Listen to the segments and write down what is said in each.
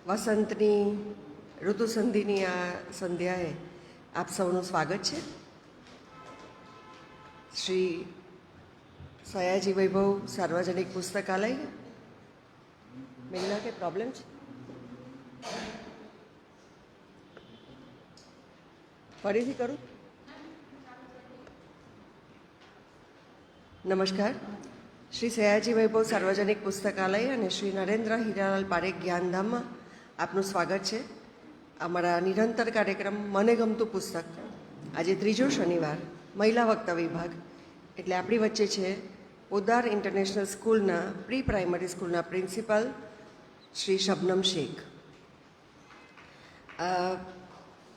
વસંતની ઋતુસંધિની આ સંધ્યાએ આપ સૌનું સ્વાગત છે. શ્રી સયાજી વૈભવ સાર્વજનિક પુસ્તકાલય. મેઘના કે પ્રોબ્લેમ છે? ફરીથી કરું? નમસ્કાર. શ્રી સયાજી વૈભવ સાર્વજનિક પુસ્તકાલય અને શ્રી નરેન્દ્ર હીરાલાલ પારેખ જ્ઞાનધામમાં આપનું સ્વાગત છે. અમારા નિરંતર કાર્યક્રમ મને ગમતું પુસ્તક. આજે ત્રીજો શનિવાર, મહિલા વક્તા વિભાગ. એટલે આપણી વચ્ચે છે પોદ્દાર ઇન્ટરનેશનલ સ્કૂલના પ્રી પ્રાઇમરી સ્કૂલના પ્રિન્સિપાલ શ્રી શબનમ શેખ.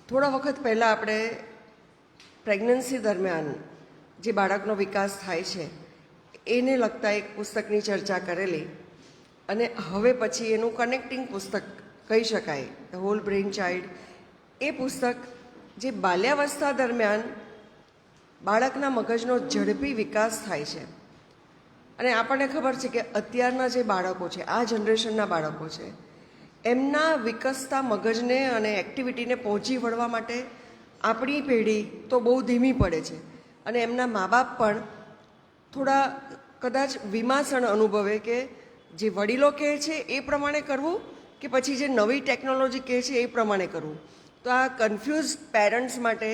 થોડા વખત પહેલાં આપણે પ્રેગ્નન્સી દરમિયાન જે બાળકનો વિકાસ થાય છે એને લગતા એક પુસ્તકની ચર્ચા કરેલી, અને હવે પછી એનું કનેક્ટિંગ પુસ્તક કહી શકાય, ધ હોલ બ્રેઇન ચાઇલ્ડ. એ પુસ્તક જે બાલ્યાવસ્થા દરમિયાન બાળકના મગજનો ઝડપી વિકાસ થાય છે, અને આપણને ખબર છે કે અત્યારના જે બાળકો છે, આ જનરેશનના બાળકો છે, એમના વિકસતા મગજને અને એક્ટિવિટીને પહોંચી વળવા માટે આપણી પેઢી તો બહુ ધીમી પડે છે, અને એમના મા બાપ પણ થોડા કદાચ વિમાસણ અનુભવે કે જે વડીલો કહે છે એ પ્રમાણે કરવું કે પછી જે નવી ટેકનોલોજી કહે છે એ પ્રમાણે કરવું. તો આ કન્ફ્યુઝ પેરેન્ટ્સ માટે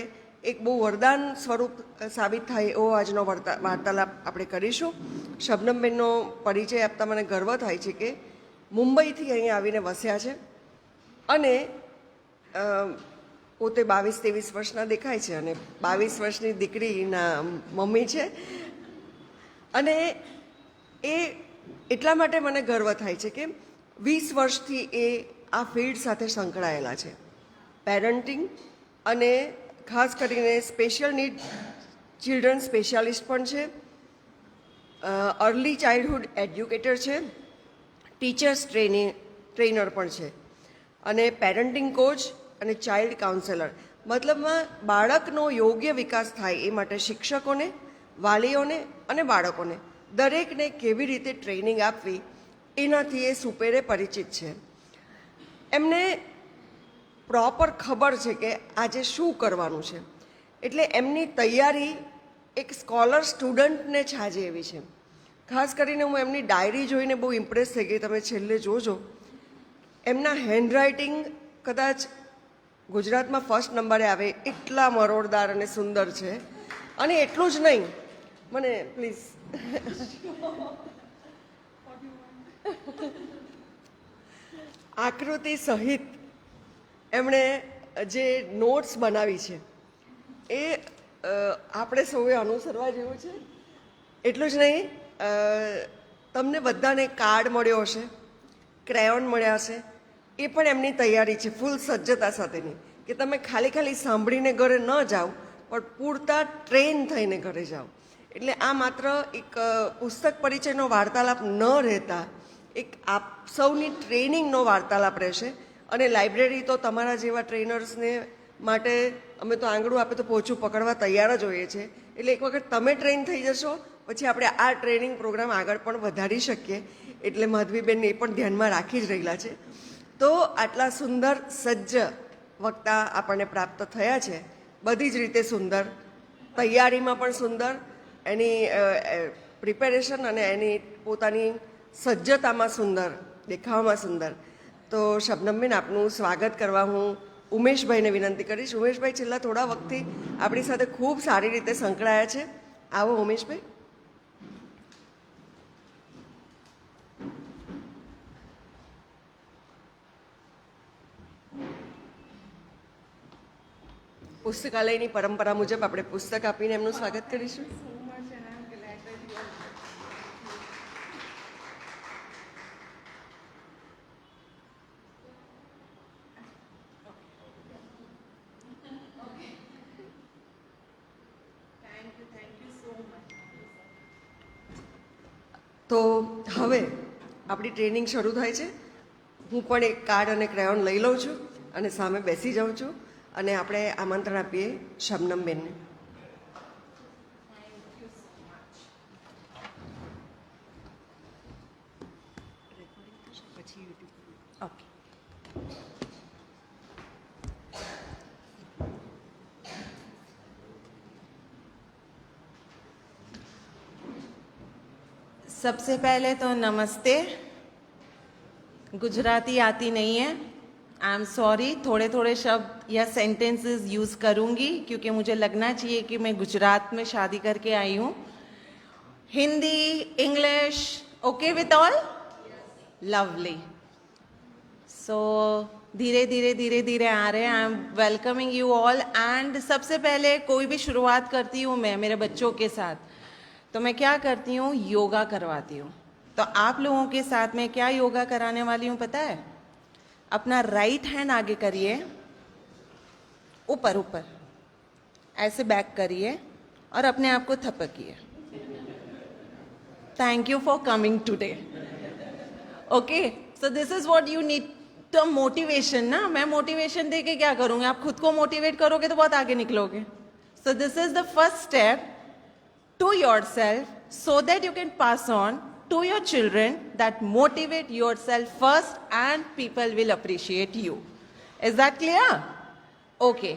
એક બહુ વરદાન સ્વરૂપ સાબિત થાય એવો આજનો વાર્તાલાપ આપણે કરીશું. શબનમબેનનો પરિચય આપતા મને ગર્વ થાય છે કે મુંબઈથી અહીં આવીને વસ્યા છે, અને પોતે 22-23 વર્ષના દેખાય છે, અને 22 વર્ષની દીકરીના મમ્મી છે. અને એ એટલા માટે મને ગર્વ થાય છે કે 20 વર્ષથી એ આ ફિલ્ડ સાથે સંકળાયેલા છે. પેરેન્ટિંગ અને ખાસ કરીને સ્પેશિયલ નીડ ચિલ્ડ્રન સ્પેશિયાલિસ્ટ પણ છે, અર્લી ચાઇલ્ડહુડ એડ્યુકેટર છે, ટીચર્સ ટ્રેનર પણ છે, અને પેરેન્ટિંગ કોચ અને ચાઇલ્ડ કાઉન્સેલર. મતલબમાં બાળકનો યોગ્ય વિકાસ થાય એ માટે શિક્ષકોને, વાલીઓને અને બાળકોને દરેકને કેવી રીતે ટ્રેનિંગ આપવી એનાથી એ સુપેરે પરિચિત છે. એમને પ્રોપર ખબર છે કે આજે શું કરવાનું છે, એટલે એમની તૈયારી એક સ્કોલર સ્ટુડન્ટને છાજે એવી છે. ખાસ કરીને હું એમની ડાયરી જોઈને બહુ ઇમ્પ્રેસ થઈ ગઈ. તમે છેલ્લે જોજો, એમના હેન્ડરાઇટિંગ કદાચ ગુજરાતમાં ફર્સ્ટ નંબરે આવે એટલા મરોડદાર અને સુંદર છે. અને એટલું જ નહીં, મને પ્લીઝ આકૃતિ સહિત એમણે જે નોટ્સ બનાવી છે એ આપણે સૌએ અનુસરવા જેવું છે. એટલું જ નહીં, તમને બધાને કાર્ડ મળ્યો હશે, ક્રેયોન મળ્યા હશે. એ પણ એમની તૈયારી છે ફૂલ સજ્જતા સાથેની, કે તમે ખાલી સાંભળીને ઘરે ન જાઓ, પણ પૂરતા ટ્રેન થઈને ઘરે જાઓ. એટલે આ માત્ર એક પુસ્તક પરિચયનો વાર્તાલાપ ન રહેતા એક આપ સૌની ટ્રેનિંગનો વાર્તાલાપ રહેશે. અને લાઇબ્રેરી તો તમારા જેવા ટ્રેનર્સને માટે અમે તો આંગળું આપે તો પોચું પકડવા તૈયાર જ હોઈએ છીએ. એટલે એક વખત તમે ટ્રેન થઈ જશો પછી આપણે આ ટ્રેનિંગ પ્રોગ્રામ આગળ પણ વધારી શકીએ. એટલે માધવીબેન એ પણ ધ્યાનમાં રાખી જ રહેલા છે. તો આટલા સુંદર સજ્જ વક્તા આપણને પ્રાપ્ત થયા છે, બધી જ રીતે સુંદર, તૈયારીમાં પણ સુંદર, એની પ્રિપેરેશન અને એની પોતાની સજ્જતામાં સુંદર, દેખાવમાં સુંદર. તો શબનમબેન, આપનું સ્વાગત કરવા હું ઉમેશભાઈને વિનંતી કરીશ. ઉમેશભાઈ છેલ્લા થોડા વખતથી આપણી સાથે ખૂબ સારી રીતે સંકળાયા છે. આવો ઉમેશભાઈ. પુસ્તકાલયની પરંપરા મુજબ આપણે પુસ્તક આપીને એમનું સ્વાગત કરીશું. તો હવે આપણી ટ્રેનિંગ શરૂ થાય છે. હું પણ એક કાર્ડ અને ક્રેયોન લઈ લઉં છું અને સામે બેસી જાઉં છું, અને આપણે આમંત્રણ આપીએ શબનમબેનને. પછી યુટ્યુબ. ઓકે. सबसे पहले तो नमस्ते। गुजराती आती नहीं है, आई एम सॉरी। थोड़े थोड़े शब्द या सेंटेंसेस यूज करूंगी क्योंकि मुझे लगना चाहिए कि मैं गुजरात में शादी करके आई हूँ। Hindi, English, okay with all? Lovely. So धीरे धीरे आ रहे हैं। I am welcoming you all. And सबसे पहले कोई भी शुरुआत करती हूँ मैं मेरे बच्चों के साथ, तो मैं क्या करती हूँ, योगा करवाती हूँ। तो आप लोगों के साथ मैं क्या योगा कराने वाली हूँ पता है? अपना राइट हैंड आगे करिए, ऊपर ऊपर ऐसे बैक करिए और अपने आप को थपकिए। Thank you for coming today. Okay, so this is what you need. तो मोटिवेशन ना, मैं मोटिवेशन दे के क्या करूँगी? आप खुद को मोटिवेट करोगे तो बहुत आगे निकलोगे। सो this is the first step to yourself so that you can pass on to your children that motivate yourself first and people will appreciate you. Is that clear? Okay.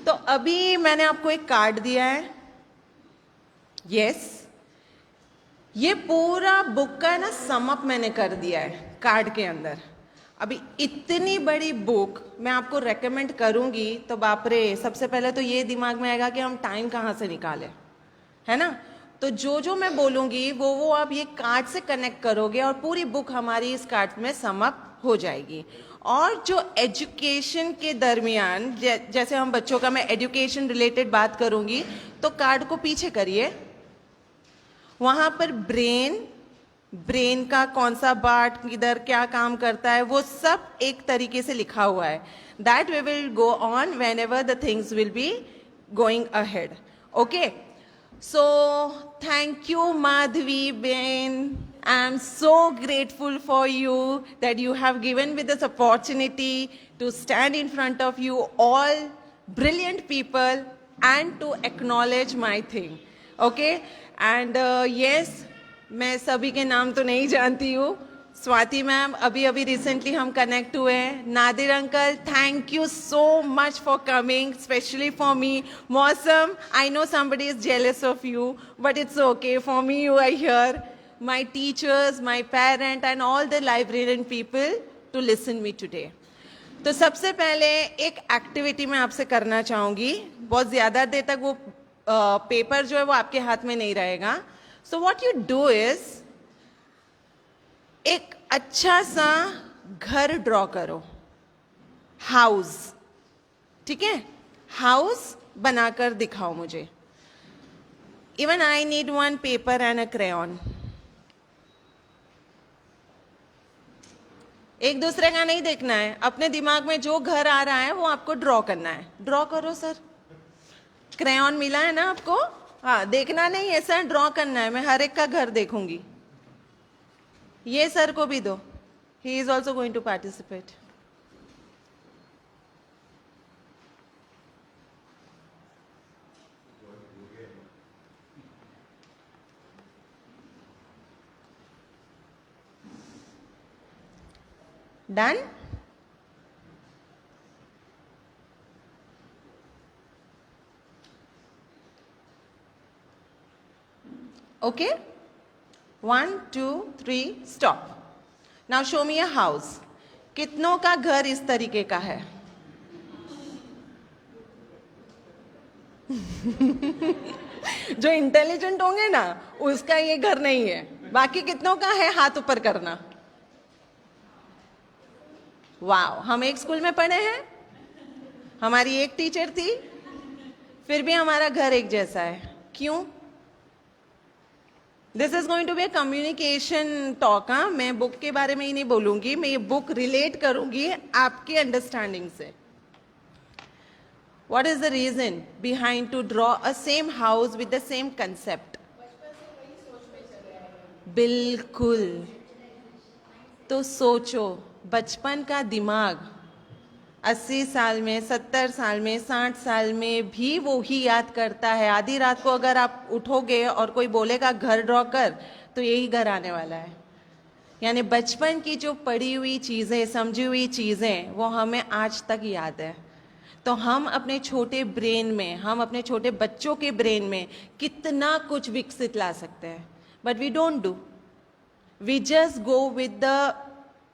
तो अभी मैंने आपको एक कार्ड दिया है। Yes. ये पूरा book का ना समअप मैंने कर दिया है कार्ड के अंदर। अभी इतनी बड़ी बुक मैं आपको रेकमेंड करूंगी तो बाप रे, सबसे पहले तो ये दिमाग में आएगा कि हम टाइम कहाँ से निकालें, है ना? तो जो मैं बोलूंगी वो आप ये कार्ड से कनेक्ट करोगे और पूरी बुक हमारी इस कार्ड में समअप हो जाएगी। और जो एजुकेशन के दरमियान, जैसे हम बच्चों का, मैं एजुकेशन रिलेटेड बात करूंगी, तो कार्ड को पीछे करिए। वहां पर ब्रेन का कौन सा पार्ट किधर क्या काम करता है वो सब एक तरीके से लिखा हुआ है। That we will go on whenever the things will be going ahead. Okay, so thank you Madhvi Ben. I am so grateful for you that you have given me this opportunity to stand in front of you all brilliant people and to acknowledge my thing. Okay, and yes, मैं सभी के नाम तो नहीं जानती हूँ। Swati ma'am, अभी recently हम कनेक्ट हुए हैं। Nadir uncle, thank you so much for coming, specially for me. Mausam, I know somebody is jealous of you, but it's okay. For me, you are here. My teachers, my parent and all the librarian people to listen me today. तो सबसे पहले एक activity मैं आपसे करना चाहूँगी। बहुत ज़्यादा देर तक वो पेपर जो है वो आपके हाथ में नहीं रहेगा। So what you do is, एक अच्छा सा घर ड्रॉ करो, हाउस, ठीक है? हाउस बनाकर दिखाओ मुझे। Even I need one paper and a crayon. एक दूसरे का नहीं देखना है, अपने दिमाग में जो घर आ रहा है वो आपको ड्रॉ करना है। ड्रॉ करो सर। क्रेयॉन मिला है ना आपको? हाँ, देखना नहीं है सर, ड्रॉ करना है। मैं हर एक का घर देखूंगी। ये सर को भी दो, he is also going to participate. Done? Okay, 1 2 3 stop. Now show me a house. कितनों का घर इस तरीके का है? जो इंटेलिजेंट होंगे ना उसका ये घर नहीं है। बाकी कितनों का है? हाथ ऊपर करना। वाह, हम एक स्कूल में पढ़े हैं, हमारी एक टीचर थी, फिर भी हमारा घर एक जैसा है। क्यों? This is going to be a communication talk. हाँ, मैं बुक के बारे में ही नहीं बोलूंगी, मैं ये बुक रिलेट करूंगी आपकी अंडरस्टैंडिंग से। What is the reason behind to draw a same house with the same concept? बिल्कुल। तो सोचो, बचपन का दिमाग 80 साल में, 70 साल में, 60 साल में भी वो ही याद करता है। आधी रात को अगर आप उठोगे और कोई बोलेगा घर ड्रॉ कर, तो यही घर आने वाला है। यानी बचपन की जो पढ़ी हुई चीज़ें, समझी हुई चीज़ें, वो हमें आज तक याद है। तो हम अपने छोटे ब्रेन में, हम अपने छोटे बच्चों के ब्रेन में कितना कुछ विकसित ला सकते हैं, but we don't do. We just go with the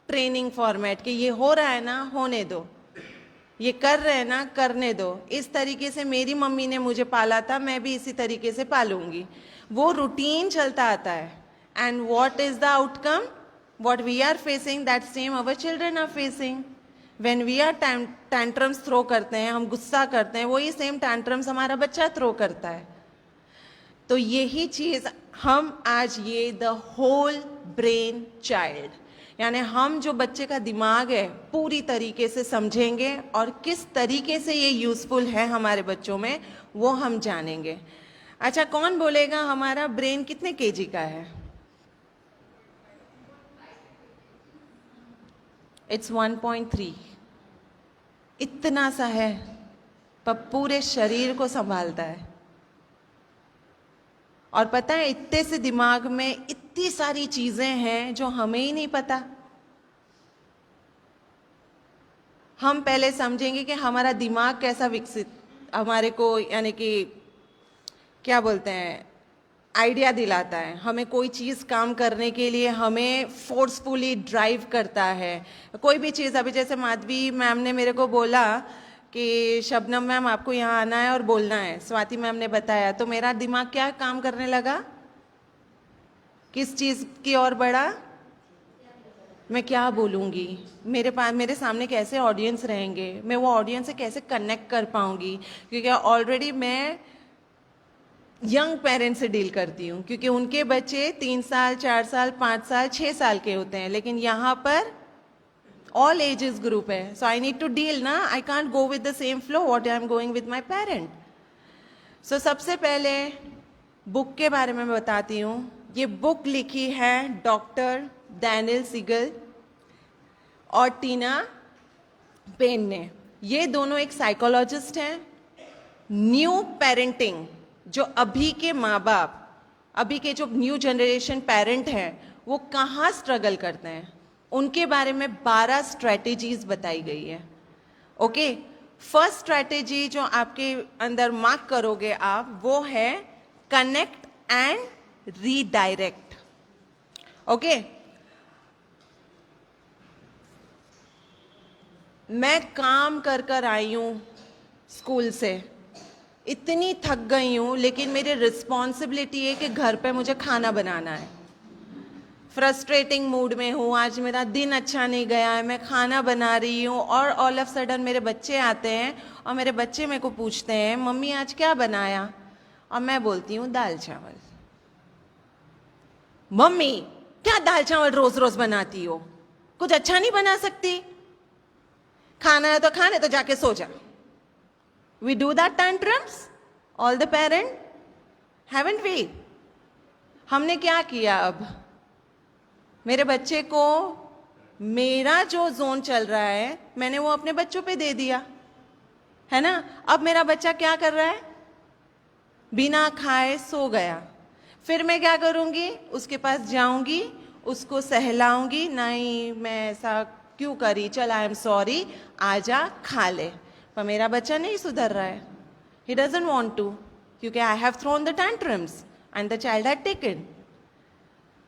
training format कि ये हो रहा है ना, होने दो, ये कर रहे हैं ना, करने दो। इस तरीके से मेरी मम्मी ने मुझे पाला था, मैं भी इसी तरीके से पालूंगी। वो रूटीन चलता आता है। And what is the outcome? What we are facing, that same our children are facing. When we are tantrums throw करते हैं, हम गुस्सा करते हैं, वही सेम टैंट्रम्स हमारा बच्चा थ्रो करता है। तो यही चीज हम आज ये द होल ब्रेन चाइल्ड, यानी हम जो बच्चे का दिमाग है पूरी तरीके से समझेंगे और किस तरीके से ये यूजफुल है हमारे बच्चों में, वो हम जानेंगे। अच्छा, कौन बोलेगा हमारा ब्रेन कितने केजी का है? इट्स 1.3। इतना सा है, पर पूरे शरीर को संभालता है। और पता है, इतने से दिमाग में इतनी सारी चीजें हैं जो हमें ही नहीं पता। हम पहले समझेंगे कि हमारा दिमाग कैसा विकसित, हमारे को यानी कि क्या बोलते हैं, आइडिया दिलाता है। हमें कोई चीज़ काम करने के लिए हमें फोर्सफुली ड्राइव करता है। कोई भी चीज़, अभी जैसे माधवी मैम ने मेरे को बोला कि शबनम मैम आपको यहाँ आना है और बोलना है, स्वाति मैम ने बताया, तो मेरा दिमाग क्या काम करने लगा, किस चीज़ की ओर बढ़ा, मैं क्या बोलूँगी, मेरे सामने कैसे ऑडियंस रहेंगे, मैं वो ऑडियंस से कैसे कनेक्ट कर पाऊँगी, क्योंकि ऑलरेडी मैं यंग पेरेंट्स से डील करती हूँ, क्योंकि उनके बच्चे 3 साल, 4 साल, 5 साल, 6 साल के होते हैं, लेकिन यहाँ पर ऑल एजेस ग्रुप है। So I need to deal ना, I can't go with the same flow what I am going with my parent. So सबसे पहले बुक के बारे में बताती हूँ। ये बुक लिखी है डॉक्टर डैनियल सिगल और टीना पेन ने। ये दोनों एक साइकोलॉजिस्ट हैं। न्यू पेरेंटिंग, जो अभी के माँ बाप, अभी के जो न्यू जनरेशन पेरेंट हैं, वो कहाँ स्ट्रगल करते हैं, उनके बारे में 12 स्ट्रैटेजीज बताई गई है। ओके, फर्स्ट स्ट्रैटेजी जो आपके अंदर मार्क करोगे आप, वो है कनेक्ट एंड रीडायरेक्ट। ओके, मैं काम कर कर आई हूँ स्कूल से, इतनी थक गई हूँ, लेकिन मेरी रिस्पॉन्सिबिलिटी है कि घर पे मुझे खाना बनाना है। फ्रस्ट्रेटिंग मूड में हूँ, आज मेरा दिन अच्छा नहीं गया है, मैं खाना बना रही हूँ, और ऑल ऑफ सडन मेरे बच्चे आते हैं और मेरे बच्चे मेरे को पूछते हैं, मम्मी आज क्या बनाया? और मैं बोलती हूँ दाल चावल। मम्मी क्या दाल चावल रोज रोज बनाती हो, कुछ अच्छा नहीं बना सकती? खाना है तो खाने, तो जाके सो जा। We do that tantrums, all the parent, haven't we? हमने क्या किया अब? मेरे बच्चे को मेरा जो जोन चल रहा है, मैंने वो अपने बच्चों पे दे दिया, है ना? अब मेरा बच्चा क्या कर रहा है? बिना खाए सो गया। फिर मैं क्या करूंगी? उसके पास जाऊंगी, उसको सहलाऊंगी, नहीं मैं ऐसा क्यों करी, चल आई एम सॉरी, आजा खा ले। पर मेरा बच्चा नहीं सुधर रहा है। He doesn't want to, क्योंकि I have thrown the tantrums and the child had taken.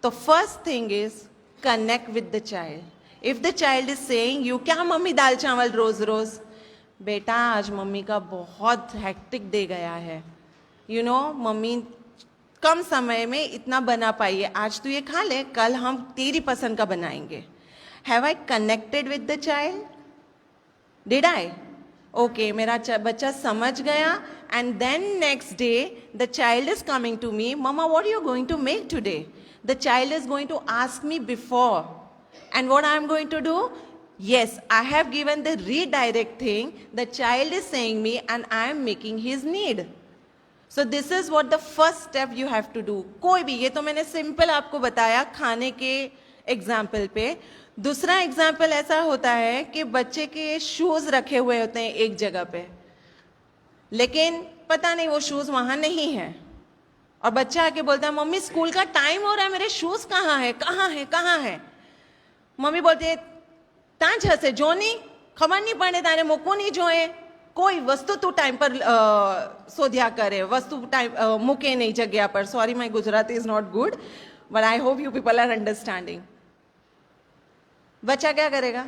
तो first thing is connect with the child. If the child is saying you, क्या मम्मी दाल चावल रोज रोज? बेटा आज मम्मी का बहुत हेक्टिक डे गया है, you know, मम्मी कम समय में इतना बना पाई है, आज तू ये खा ले, कल हम तेरी पसंद का बनाएंगे। Have I connected with the child? Did I? Okay, मेरा बच्चा समझ गया, and then next day the child is coming to me, mamma what are you going to make today? The child is going to ask me before, and what I am going to do? Yes, I have given the redirect thing. The child is saying me and I am making his need. So this is what the first step you have to do. कोई भी, ये तो मैंने simple आपको बताया खाने के example पे। दूसरा एग्जाम्पल ऐसा होता है कि बच्चे के शूज रखे हुए होते हैं एक जगह पे, लेकिन पता नहीं वो शूज वहां नहीं है, और बच्चा आके बोलता है मम्मी स्कूल का टाइम हो रहा है, मेरे शूज कहाँ है, कहाँ है, कहाँ है? મમ્મી બોલતી ત્યાં જ હશે જો નહીં, ખબર નહીં પડે તારે મૂકવું નહીં જોઈએ, કોઈ વસ્તુ તું ટાઈમ પર શોધ્યા કરે, વસ્તુ ટાઈમ મૂકે નહીં જગ્યા પર. Sorry my Gujarati is not good but I hope you people are understanding. बच्चा क्या करेगा?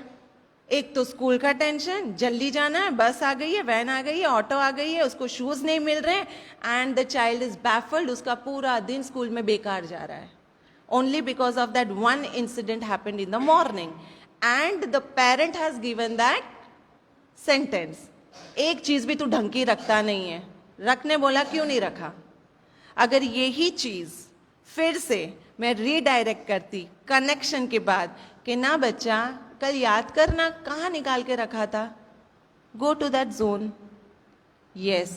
एक तो स्कूल का टेंशन, जल्दी जाना है, बस आ गई है, वैन आ गई है, ऑटो आ गई है, उसको शूज नहीं मिल रहे and the child is baffled. उसका पूरा दिन स्कूल में बेकार जा रहा है only because of that one incident happened in the morning and the parent has given that sentence, एक चीज भी तू ढंग की रखता नहीं है. रखने बोला, क्यों नहीं रखा? अगर यही चीज फिर से मैं रीडायरेक्ट करती कनेक्शन के बाद कि ना बच्चा कल याद करना कहाँ निकाल के रखा था, go to that zone. Yes,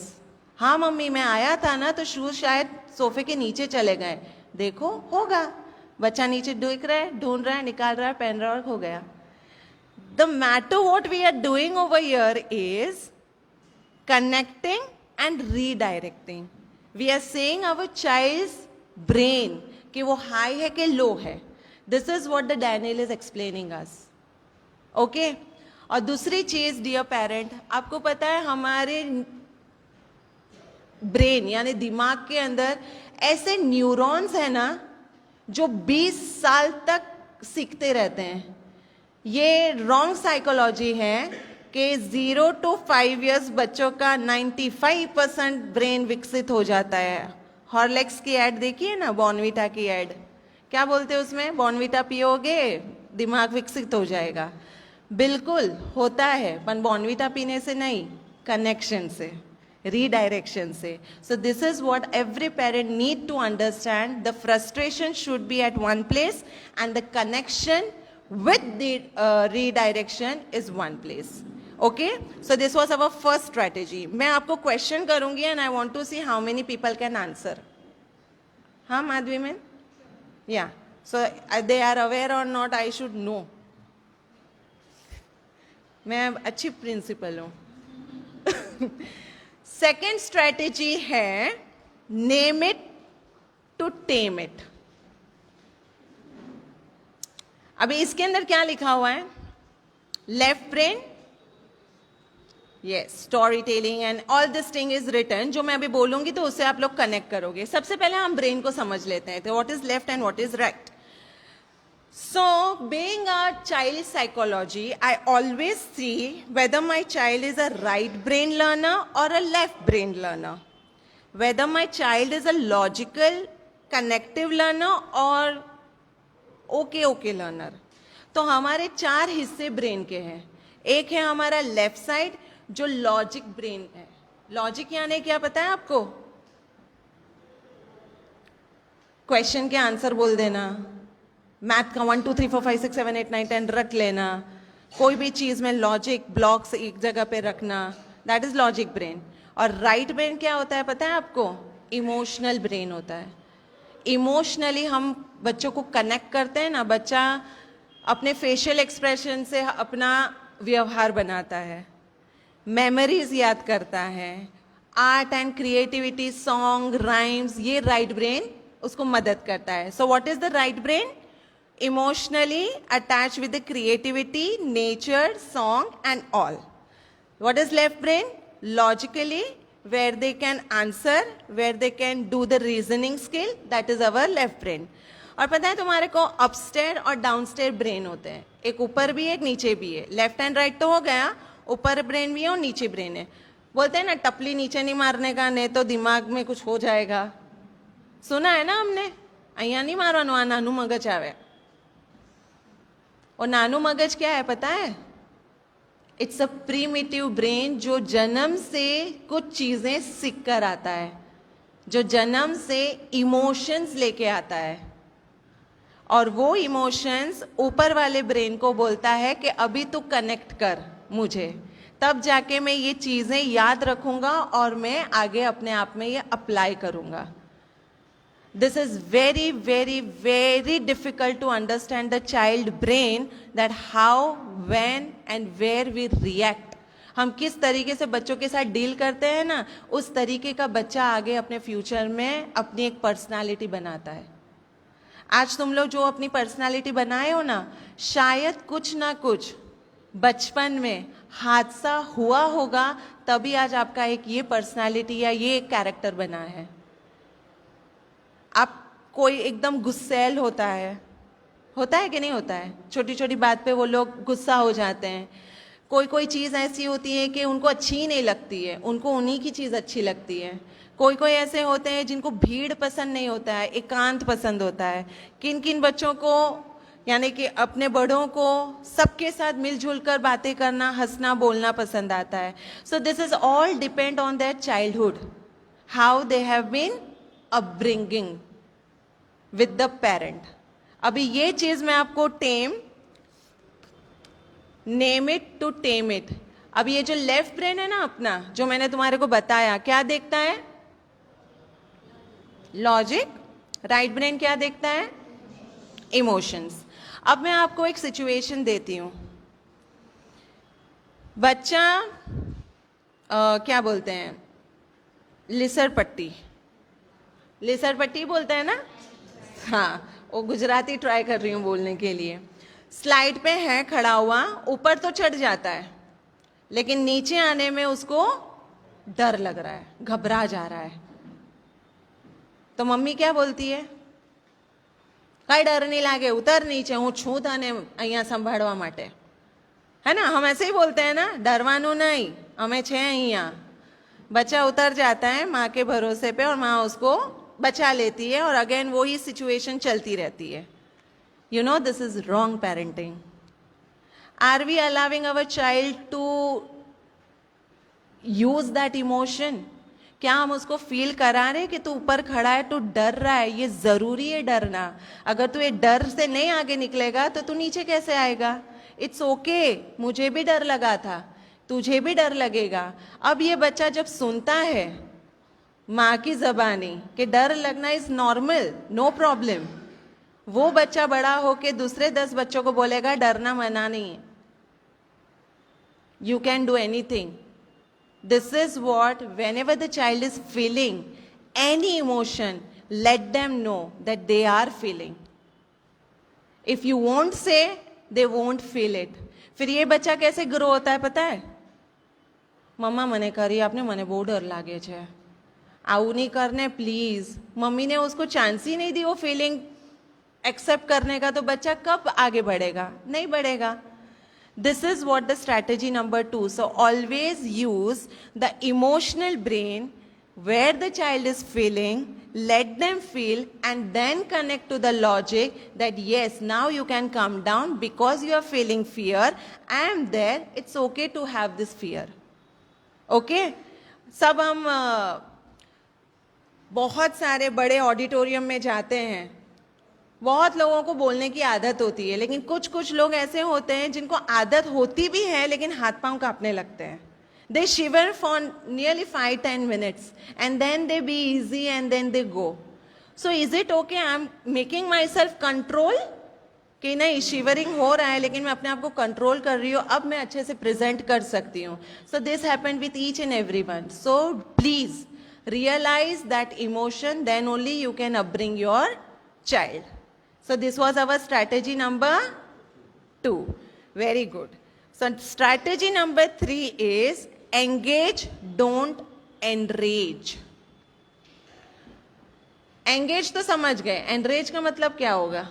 हाँ मम्मी मैं आया था ना तो शूज शायद सोफे के नीचे चले गए, देखो होगा. बच्चा नीचे देख रहा है, ढूंढ रहा है, निकाल रहा है, पहन रहा है और हो गया. The matter what we are doing over here is connecting and redirecting. We are saying our child's brain कि वो high है कि low है. This is what the Daniel is explaining us. Okay? और दूसरी चीज डियर पेरेंट, आपको पता है हमारे ब्रेन यानी दिमाग के अंदर ऐसे न्यूरॉन्स है ना जो 20 साल तक सीखते रहते हैं. ये रॉन्ग साइकोलॉजी है कि 0 to 5 years बच्चों का 95% ब्रेन विकसित हो जाता है. हॉर्लिक्स की ऐड देखिए ना, बॉर्नवीटा की ऐड, क्या बोलते हैं उसमें? बॉर्नवीटा पियोगे दिमाग विकसित हो जाएगा. बिल्कुल होता है, पर बॉर्नवीटा पीने से नहीं, कनेक्शन से, रीडायरेक्शन से. So this is what every parent need to understand. The frustration should be at one place and the connection with the redirection is one place. Okay, so this was our first strategy. मैं आपको question करूंगी and I want to see how many people can answer. हाँ Madhavi man? Yeah, so they are aware or not I should know. मैं अच्छी principal हूँ. Second strategy है name it to tame it. अभी इसके अंदर क्या लिखा हुआ है? Left brain, yes, story telling and all this thing is written. जो मैं अभी बोलूंगी तो उससे आप लोग कनेक्ट करोगे. सबसे पहले हम ब्रेन को समझ लेते हैं, तो what is left and what is right. So being a child psychology, I always see whether my child is a right brain learner और a left brain learner, whether my child is a logical connective learner और okay learner. तो हमारे 4 हिस्से brain के हैं. एक है हमारा लेफ्ट साइड जो लॉजिक ब्रेन है. लॉजिक यानी क्या पता है आपको? क्वेश्चन के आंसर बोल देना, मैथ का 1 2 3 4 5 6 7 8 9 10 रख लेना, कोई भी चीज में लॉजिक ब्लॉक्स एक जगह पे रखना, दैट इज लॉजिक ब्रेन. और राइट ब्रेन क्या होता है पता है आपको? इमोशनल ब्रेन होता है. इमोशनली हम बच्चों को कनेक्ट करते हैं ना, बच्चा अपने फेशियल एक्सप्रेशन से अपना व्यवहार बनाता है, मेमोरीज याद करता है, art and creativity, song, rhymes, ये राइट ब्रेन उसको मदद करता है. So what is the right brain? Emotionally attach with the creativity, nature, song and all. What is left brain? Logically, where they can answer, where they can do the reasoning skill, that is our left brain. और पता है तुम्हारे को upstair और downstair brain होते हैं, एक ऊपर भी है एक नीचे भी है. लेफ्ट एंड राइट तो हो गया, ऊपर ब्रेन भी है और नीचे ब्रेन है. बोलते हैं ना टपली नीचे नहीं मारने का, नहीं तो दिमाग में कुछ हो जाएगा. सुना है ना हमने? અહીંયા नहीं मारવાનું, આ નાનું મગજ આવે. और नानू मगज क्या है पता है? इट्स अ प्रीमिटिव ब्रेन जो जन्म से कुछ चीजें सीख कर आता है, जो जन्म से इमोशंस लेके आता है. और वो इमोशंस ऊपर वाले ब्रेन को बोलता है कि अभी तू कनेक्ट कर मुझे, तब जाके मैं ये चीजें याद रखूंगा और मैं आगे अपने आप में ये अप्लाई करूंगा. This is very, very, very difficult to understand the child brain, that how, when and where we react. हम किस तरीके से बच्चों के साथ डील करते हैं ना, उस तरीके का बच्चा आगे अपने फ्यूचर में अपनी एक पर्सनालिटी बनाता है. आज तुम लोग जो अपनी पर्सनालिटी बनाए हो ना, शायद कुछ ना कुछ बचपन में हादसा हुआ होगा, तभी आज आपका एक ये पर्सनालिटी या ये एक कैरेक्टर बना है। आप कोई एकदम गुस्सैल होता है कि नहीं होता है? छोटी छोटी बात पे वो लोग गुस्सा हो जाते हैं। कोई कोई चीज़ ऐसी होती है कि उनको अच्छी ही नहीं लगती है, उनको उन्हीं की चीज़ अच्छी लगती है। कोई कोई ऐसे होते हैं जिनको भीड़ पसंद नहीं होता है, एकांत पसंद होता है। किन किन बच्चों को, यानी कि अपने बड़ों को सबके साथ मिलजुल कर बातें करना, हंसना, बोलना पसंद आता है। So this is all depend on their childhood, how they have been upbringing with the parent. अभी ये चीज मैं आपको name it to tame it. अब ये जो लेफ्ट ब्रेन है ना अपना, जो मैंने तुम्हारे को बताया, क्या देखता है? लॉजिक। राइट ब्रेन क्या देखता है? इमोशंस। अब मैं आपको एक सिचुएशन देती हूं। बच्चा क्या बोलते हैं, लिसर पट्टी बोलते हैं ना? हाँ, वो गुजराती ट्राई कर रही हूँ बोलने के लिए। स्लाइड पे है खड़ा हुआ, ऊपर तो चढ़ जाता है, लेकिन नीचे आने में उसको डर लग रहा है, घबरा जा रहा है। तो मम्मी क्या बोलती है? कई डर नहीं लागे, उतर नीचे, હું છું તને અહીંયા સંભાળવા માટે, है ना? हम ऐसे ही बोलते हैं ना, डरवानू नहीं, हमें छे અહીંયા। बच्चा उतर जाता है माँ के भरोसे पे और माँ उसको बचा लेती है और अगेन वही सिचुएशन चलती रहती है। You know, this is wrong parenting. Are we allowing our child to use that emotion? क्या हम उसको फील करा रहे कि तू ऊपर खड़ा है, तू डर रहा है, ये जरूरी है डरना। अगर तू ये डर से नहीं आगे निकलेगा तो तू नीचे कैसे आएगा? इट्स ओके, मुझे भी डर लगा था, तुझे भी डर लगेगा। अब ये बच्चा जब सुनता है माँ की जबानी कि डर लगना इज नॉर्मल, नो प्रॉब्लम, वो बच्चा बड़ा होके दूसरे 10 बच्चों को बोलेगा डरना मना नहीं है, you can do anything. This is what, whenever the child is feeling any emotion, let them know that they are feeling. If you won't say, they won't feel it. फिर ये बच्चा कैसे ग्रो होता है पता है? मम्मा मने करी आपने, मने बहुत डर लागे छे, आऊ नहीं करने प्लीज। मम्मी ने उसको चांस ही नहीं दी वो फीलिंग एक्सेप्ट करने का, तो बच्चा कब आगे बढ़ेगा? नहीं बढ़ेगा। This is what the strategy number 2. So always use the emotional brain where the child is feeling, let them feel, and then connect to the logic that yes, now you can calm down because you are feeling fear. I am there. It's okay to have this fear. Okay? सब हम बहुत सारे बड़े auditorium में जाते हैं, बहुत लोगों को बोलने की आदत होती है, लेकिन कुछ कुछ लोग ऐसे होते हैं जिनको आदत होती भी है लेकिन हाथ पांव कांपने लगते हैं। दे शिवर for nearly 5-10 minutes and then they be easy and then they go. So is it okay? I am making myself control कि नहीं, शिवरिंग हो रहा है लेकिन मैं अपने आप को कंट्रोल कर रही हूँ, अब मैं अच्छे से प्रेजेंट कर सकती हूँ। So this happened with each and everyone. So please realize that emotion, then only you can upbring your child. So this was our strategy number 2. Very good. So strategy number 3 is engage, don't enrage. Engage तो समझ गए, enrage का मतलब क्या होगा?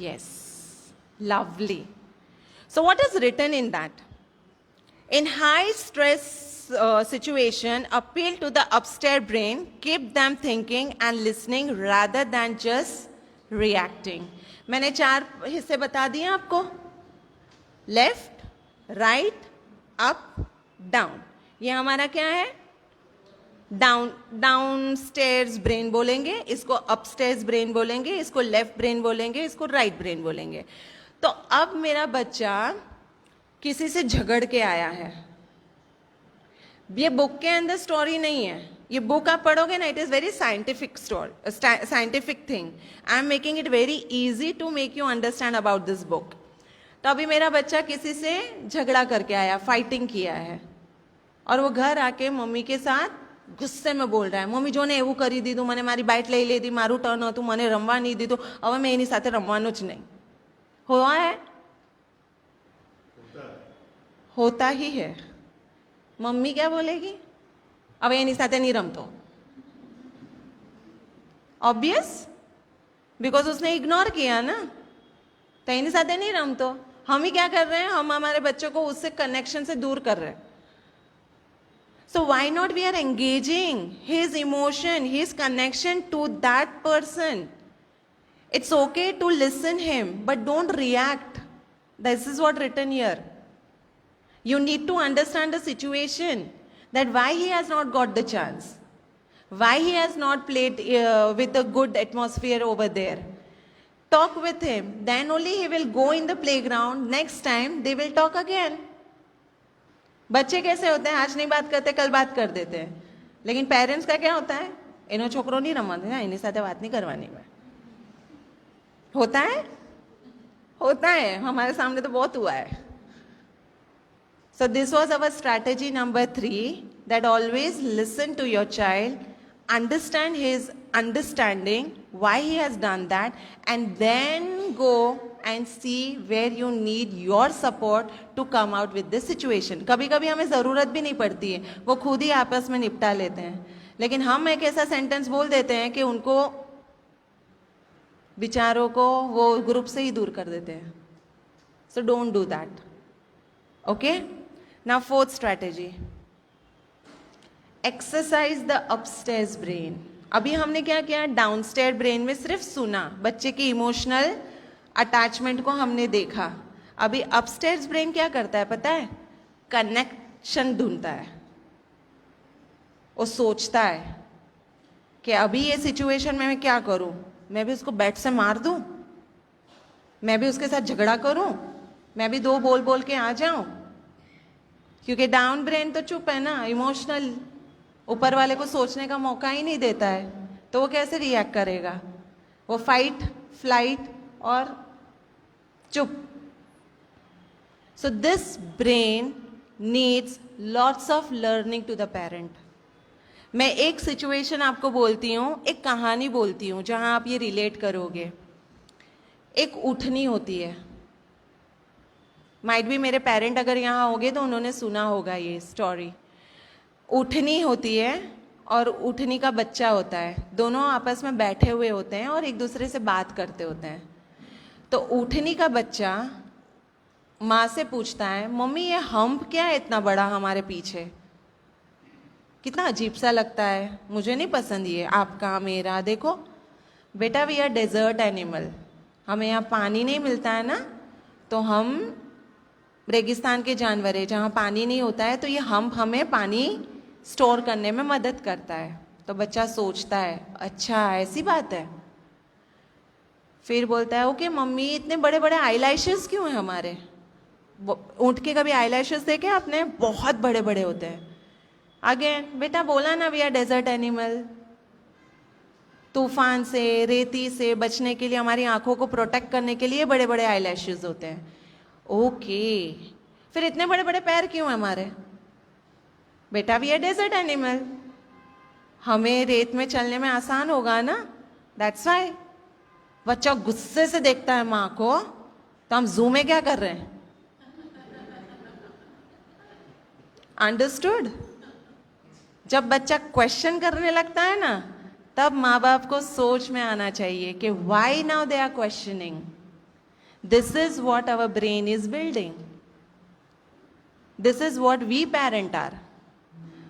Yes, lovely. So what is written in that? In high stress situation, appeal to the upstairs brain, keep them thinking and listening rather than just reacting. मैंने 4 हिस्से बता दिए आपको, लेफ्ट, राइट, अप, डाउन। ये हमारा क्या है? डाउन स्टेयर्स ब्रेन बोलेंगे, इसको अपस्टेयर्स ब्रेन बोलेंगे, इसको लेफ्ट ब्रेन बोलेंगे, इसको राइट ब्रेन बोलेंगे। तो अब मेरा बच्चा किसी से झगड़ के आया है, ये बुक के अंदर स्टोरी नहीं है, ये बुक आप पढ़ोगे ना, it is very scientific story, scientific thing. I am making it very easy to make you understand about this book. तो अभी मेरा बच्चा किसी से झगड़ा करके आया, फाइटिंग किया है, और वो घर आके मम्मी के साथ ગુસ્સે में બોલ रहा है મમ્મી જો ને એવું કરી દીધું મને મારી બાઇટ લઈ લીધી મારું ટર્ન હતું મને રમવા નહીં દીધું હવે મેં એની સાથે રમવાનું જ નહીં हुआ है होता ही है मम्मी क्या बोलेगी अब एनी साथे नहीं रमतो ऑब्वियस बिकॉज उसने इग्नोर किया ना तो एनी साथे नहीं रमतो हम ही क्या कर रहे हैं हम हमारे बच्चों को उससे कनेक्शन से दूर कर रहे हैं so why not we are engaging his emotion his connection to that person. It's okay to listen him, but don't react. This is what written here. You need to understand the situation, that why he has not got the chance, why he has not played with a good atmosphere over there. Talk with him, then only he will go in the playground. Next time they will talk again. बच्चे कैसे होते हैं, आज नहीं बात करते कल बात कर देते हैं, लेकिन पेरेंट्स का क्या होता है, एनो छोकरो नहीं रमवानो है, एनी साथे बात नहीं करवानी है. होता है हमारे सामने तो बहुत हुआ है. So this was our strategy number 3, that always listen to your child, understand his understanding, why he has done that, and then go and see where you need your support to come out with this situation. कभी कभी हमें ज़रूरत भी नहीं पड़ती है, वो खुद ही आपस में निपटा लेते हैं, लेकिन हम एक ऐसा सेंटेंस बोल देते हैं कि उनको बिचारों को वो ग्रुप से ही दूर कर देते हैं. So don't do that. Okay? Now fourth strategy. Exercise the upstairs brain. अभी हमने क्या किया, डाउनस्टेयर ब्रेन में सिर्फ सुना, बच्चे की इमोशनल अटैचमेंट को हमने देखा. अभी अपस्टेयर्स ब्रेन क्या करता है पता है, कनेक्शन ढूंढता है. वो सोचता है कि अभी ये सिचुएशन में मैं क्या करूं, मैं भी उसको बैट से मार दूं, मैं भी उसके साथ झगड़ा करूं, मैं भी 2 बोल बोल के आ जाऊं. क्योंकि डाउन ब्रेन तो चुप है ना, इमोशनल, ऊपर वाले को सोचने का मौका ही नहीं देता है, तो वो कैसे रिएक्ट करेगा, वो फाइट फ्लाइट और चुप. So this brain needs lots of learning to the parent. मैं एक सिचुएशन आपको बोलती हूँ, एक कहानी बोलती हूँ जहाँ आप ये रिलेट करोगे. एक उठनी होती है, माइट भी मेरे पेरेंट अगर यहाँ होंगे तो उन्होंने सुना होगा ये स्टोरी. उठनी होती है और उठनी का बच्चा होता है, दोनों आपस में बैठे हुए होते हैं और एक दूसरे से बात करते होते हैं. तो उठनी का बच्चा माँ से पूछता है, मम्मी ये हम्प क्या है इतना बड़ा हमारे पीछे, कितना अजीब सा लगता है, मुझे नहीं पसंद ये आपका मेरा. देखो बेटा, वी आर डेजर्ट एनिमल, हमें यहाँ पानी नहीं मिलता है ना, तो हम रेगिस्तान के जानवर है जहाँ पानी नहीं होता है, तो ये हम्प हमें पानी स्टोर करने में मदद करता है. तो बच्चा सोचता है, अच्छा ऐसी बात है. फिर बोलता है, ओके मम्मी इतने बड़े बड़े आईलैशेस क्यों हैं हमारे, ऊँट के कभी आईलैशेस देखे आपने, बहुत बड़े बड़े होते हैं. अगेन बेटा बोला ना, वी आर डेजर्ट एनिमल, तूफान से रेती से बचने के लिए, हमारी आंखों को प्रोटेक्ट करने के लिए बड़े बड़े आईलैशेस होते हैं. ओके, फिर इतने बड़े बड़े पैर क्यों हैं हमारे, बेटा वी आर डेजर्ट एनिमल, हमें रेत में चलने में आसान होगा ना, दैट्स वाई. बच्चा गुस्से से देखता है माँ को, तो हम जू में क्या कर रहे हैं, अंडरस्टूड. जब बच्चा क्वेश्चन करने लगता है ना, तब माँ बाप को सोच में आना चाहिए कि why now they are questioning. This is what our brain is building, this is what we parent are.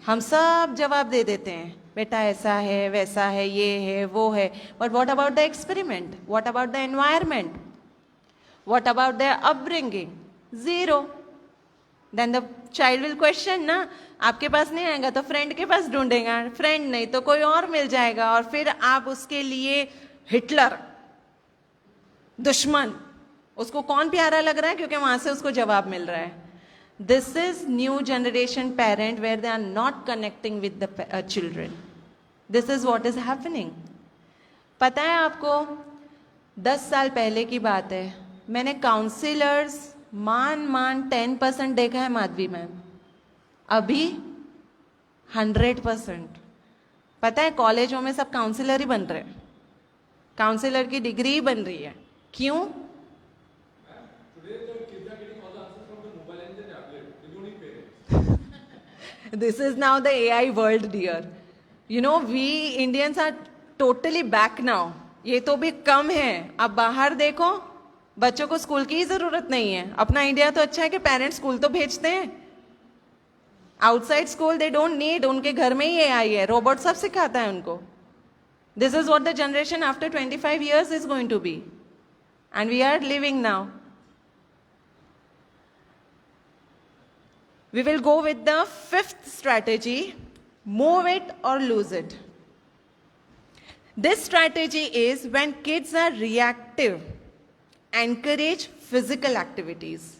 हम सब जवाब दे देते हैं, बेटा ऐसा है वैसा है ये है वो है, but what about the experiment, what about the environment, what about the upbringing, zero. Then the child will question ना, आपके पास नहीं आएगा तो फ्रेंड के पास ढूंढेगा, फ्रेंड नहीं तो कोई और मिल जाएगा, और फिर आप उसके लिए हिटलर, दुश्मन, उसको कौन प्यारा लग रहा है क्योंकि वहां से उसको जवाब मिल रहा है. This is new generation parent where they are not connecting with the children. This is what is happening. पता है आपको, 10 साल पहले की बात है, मैंने काउंसिलर्स मान 10% देखा है माधवी मैम, अभी 100%. पता है कॉलेजों में सब काउंसलर ही बन रहे हैं, काउंसलर की डिग्री ही बन रही है। क्यों? This is now the AI world, dear. You know, we Indians are totally back now. ये तो भी कम है। अब बाहर देखो, बच्चों को स्कूल की ही जरूरत नहीं है। अपना इंडिया तो अच्छा है कि पेरेंट्स स्कूल तो भेजते हैं। Outside school they don't need, उनके घर में ही AI है, रोबोट सब सिखाता है उनको। This is what the generation after 25 years is going to be. And we are living now. We will go with the fifth strategy, move it or lose it. This strategy is when kids are reactive, encourage physical activities.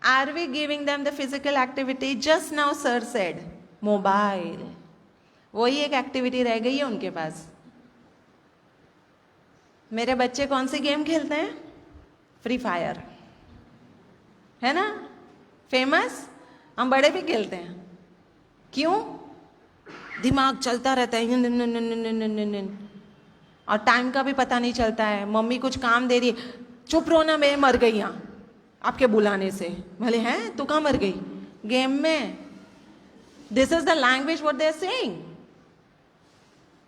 Are we giving them the physical activity? Just now sir said, mobile. वही एक activity रह गई है उनके पास। मेरे बच्चे कौन सी game खेलते हैं? फ्री फायर, है ना, फेमस। हम बड़े भी खेलते हैं। क्यों? दिमाग चलता रहता है और टाइम का भी पता नहीं चलता है। मम्मी कुछ काम दे रही है, चुप रहो ना, मैं मर गई यहाँ आपके बुलाने से। भले हैं, तू कहाँ मर गई? गेम में। This is the language what they are saying,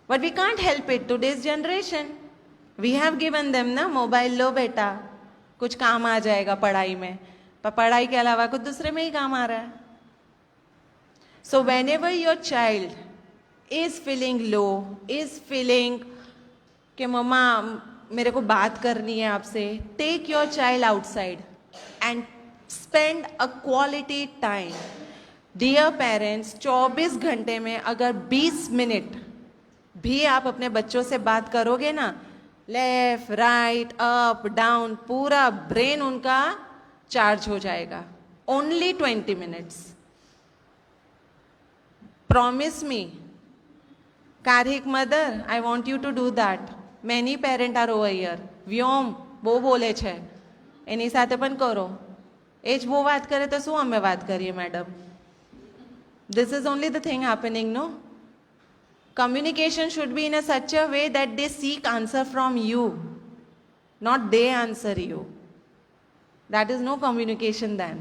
but we can't help it. Today's generation, we have given them ना मोबाइल, लो बेटा कुछ काम आ जाएगा पढ़ाई में, पर पढ़ाई के अलावा कुछ दूसरे में ही काम आ रहा है। So whenever your child is feeling low, is feeling कि मम्मा मेरे को बात करनी है आपसे, take your child outside and spend a quality time. Dear parents, 24 घंटे में अगर 20 मिनट भी आप अपने बच्चों से बात करोगे ना, लेफ्ट राइट अप डाउन, पूरा ब्रेन उनका चार्ज हो जाएगा। Only 20 minutes. प्रॉमिस मी, कारिक mother, I want you to do that. Many parent are over here. Vyom બહુ બોલે છે, એની સાથે પણ કરો. એ જ બહુ વાત કરે તો શું અમે વાત કરીએ madam? This is only the thing happening, no? Communication should be in a such a way that they seek answer from you, not they answer you. That is no communication then.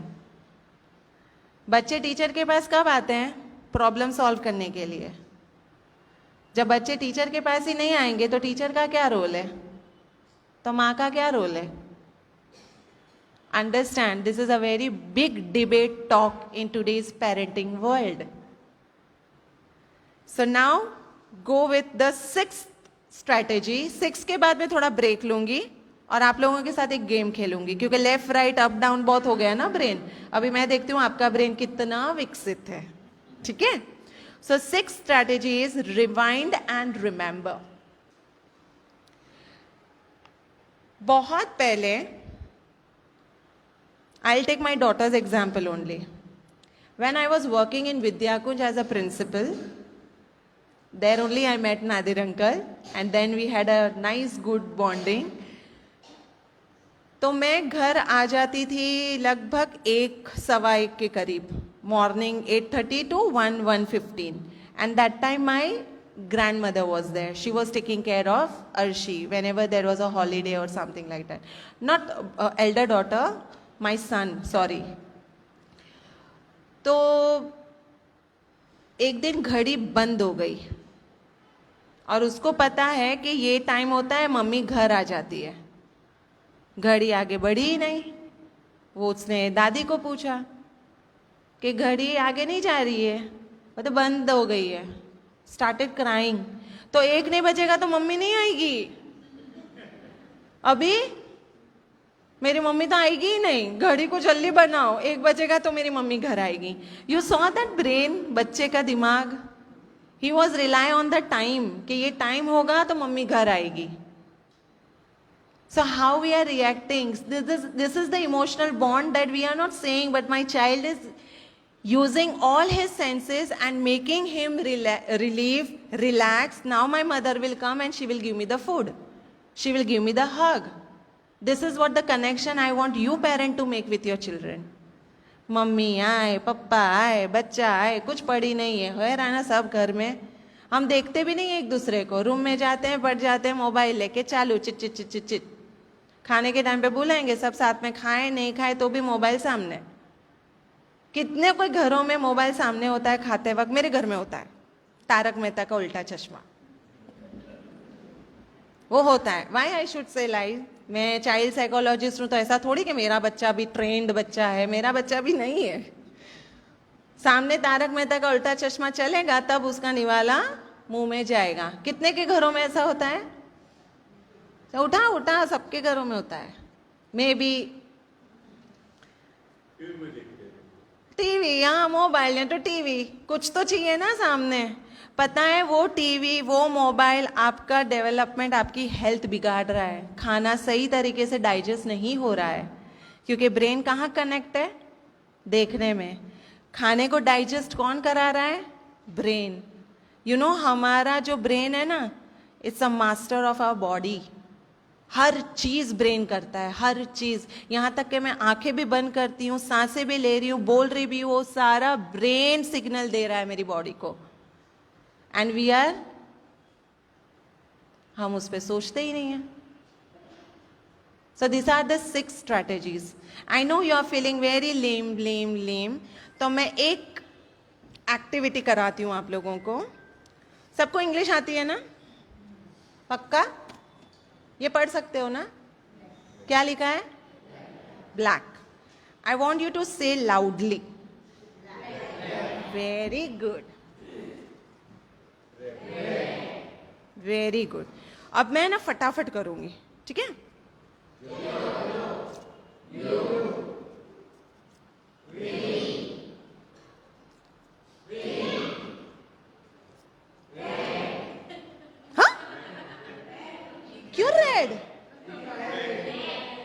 बच्चे teacher के पास कब आते हैं? Problem solve करने के लिए। जब बच्चे टीचर के पास ही नहीं आएंगे तो टीचर का क्या रोल है? तो माँ का क्या रोल है? Understand, this is a very big debate talk in today's parenting world. So now go with the sixth strategy. 6 के बाद मैं थोड़ा ब्रेक लूंगी और आप लोगों के साथ एक गेम खेलूंगी, क्योंकि लेफ्ट राइट अप डाउन बहुत हो गया ना ब्रेन। अभी मैं देखती हूँ आपका ब्रेन कितना विकसित है। ठीक है? So sixth strategy is rewind and remember. बहुत पहले, I'll take my daughter's example only. When I was working in Vidyakunj as a principal, there only I met Nadir uncle and then we had a nice good bonding. तो मैं घर आ जाती थी लगभग 1-1:15 के करीब, morning 8:30 to 1:15, and that time my grandmother was there. She was taking care of Arshi whenever there was a holiday or something like that. Not elder daughter, my son, sorry. तो एक दिन घड़ी बंद हो गई और उसको पता है कि ये टाइम होता है मम्मी घर आ जाती है। घड़ी आगे बढ़ी ही नहीं। वो उसने दादी को पूछा कि घड़ी आगे नहीं जा रही है, वो तो बंद हो गई है। Started crying. तो 1 नहीं बजेगा तो मम्मी नहीं आएगी। अभी मेरी मम्मी तो आएगी ही नहीं, घड़ी को जल्दी बनाओ, 1 बजेगा तो मेरी मम्मी घर आएगी। यू सॉ दैट ब्रेन, बच्चे का दिमाग, he was rely on the time कि ये टाइम होगा तो मम्मी घर आएगी। So how we are reacting, this is the emotional bond that we are not saying, but my child is using all his senses and making him relieve, relax. Now my mother will come and she will give me the food. She will give me the hug. This is what the connection I want you parent to make with your children. Mummy आए, पप्पा आए, बच्चा आए, कुछ पड़ी नहीं है, हैराना सब घर में। हम देखते भी नहीं एक दूसरे को, रूम में जाते हैं, बैठ जाते हैं, मोबाइल लेके चालू, chit chit chit chit chit. खाने के टाइम पे बुलाएंगे, सब साथ में खाएं, नहीं खाए तो भी मोबाइल सामने। कितने कोई घरों में मोबाइल सामने होता है खाते वक्त, मेरे घर में होता है, तारक मेहता का उल्टा चश्मा वो होता है। वाई आई शुड से लाई, मैं चाइल्ड साइकोलॉजिस्ट हूं तो ऐसा थोड़ी कि मेरा बच्चा भी ट्रेंड बच्चा है, मेरा बच्चा भी नहीं है। सामने तारक मेहता का उल्टा चश्मा चलेगा तब उसका निवाला मुंह में जाएगा। कितने के घरों में ऐसा होता है? तो उठा उठा सबके घरों में होता है। मे बी टीवी, यहाँ मोबाइल है तो टीवी, कुछ तो चाहिए ना सामने। पता है वो टीवी, वो मोबाइल आपका डेवलपमेंट, आपकी हेल्थ बिगाड़ रहा है। खाना सही तरीके से डाइजेस्ट नहीं हो रहा है, क्योंकि ब्रेन कहाँ कनेक्ट है? देखने में। खाने को डाइजेस्ट कौन करा रहा है? ब्रेन। यू नो, हमारा जो ब्रेन है ना, it's a master of our body. हर चीज ब्रेन करता है, हर चीज। यहां तक कि मैं आंखें भी बंद करती हूँ, सांसें भी ले रही हूँ, बोल रही भी हूँ, वो सारा ब्रेन सिग्नल दे रहा है मेरी बॉडी को। एंड वी आर, हम उस पर सोचते ही नहीं है। So this are the 6 strategies. I know you are feeling very lame. तो मैं एक एक्टिविटी कराती हूँ आप लोगों को। सबको इंग्लिश आती है ना? पक्का? ये पढ़ सकते हो ना? क्या लिखा है? Black. I want you to say loudly. Very good, very good. अब मैं ना फटाफट करूंगी, ठीक है? हाँ? क्यों रेड?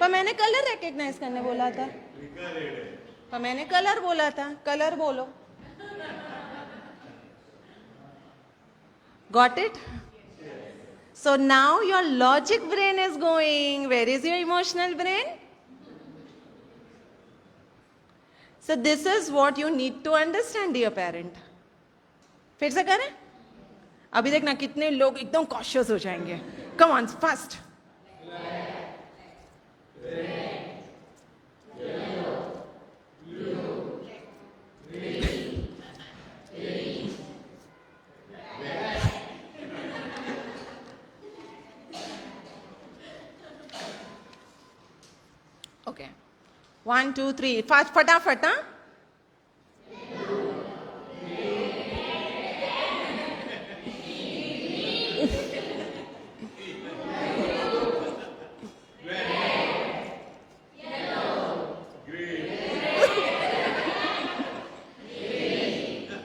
पर मैंने कलर रिकॉग्नाइज करने बोला था। पर मैंने कलर बोला था, कलर बोलो। Got it? So now your logic brain is going. Where is your emotional brain? So this is what you need to understand, dear parent. फिर से करें? अभी देखना कितने लोग एकदम कॉशियस हो जाएंगे। Come on, fast. Okay. 1, 2, 3. Fast, फटाफट, हाँ?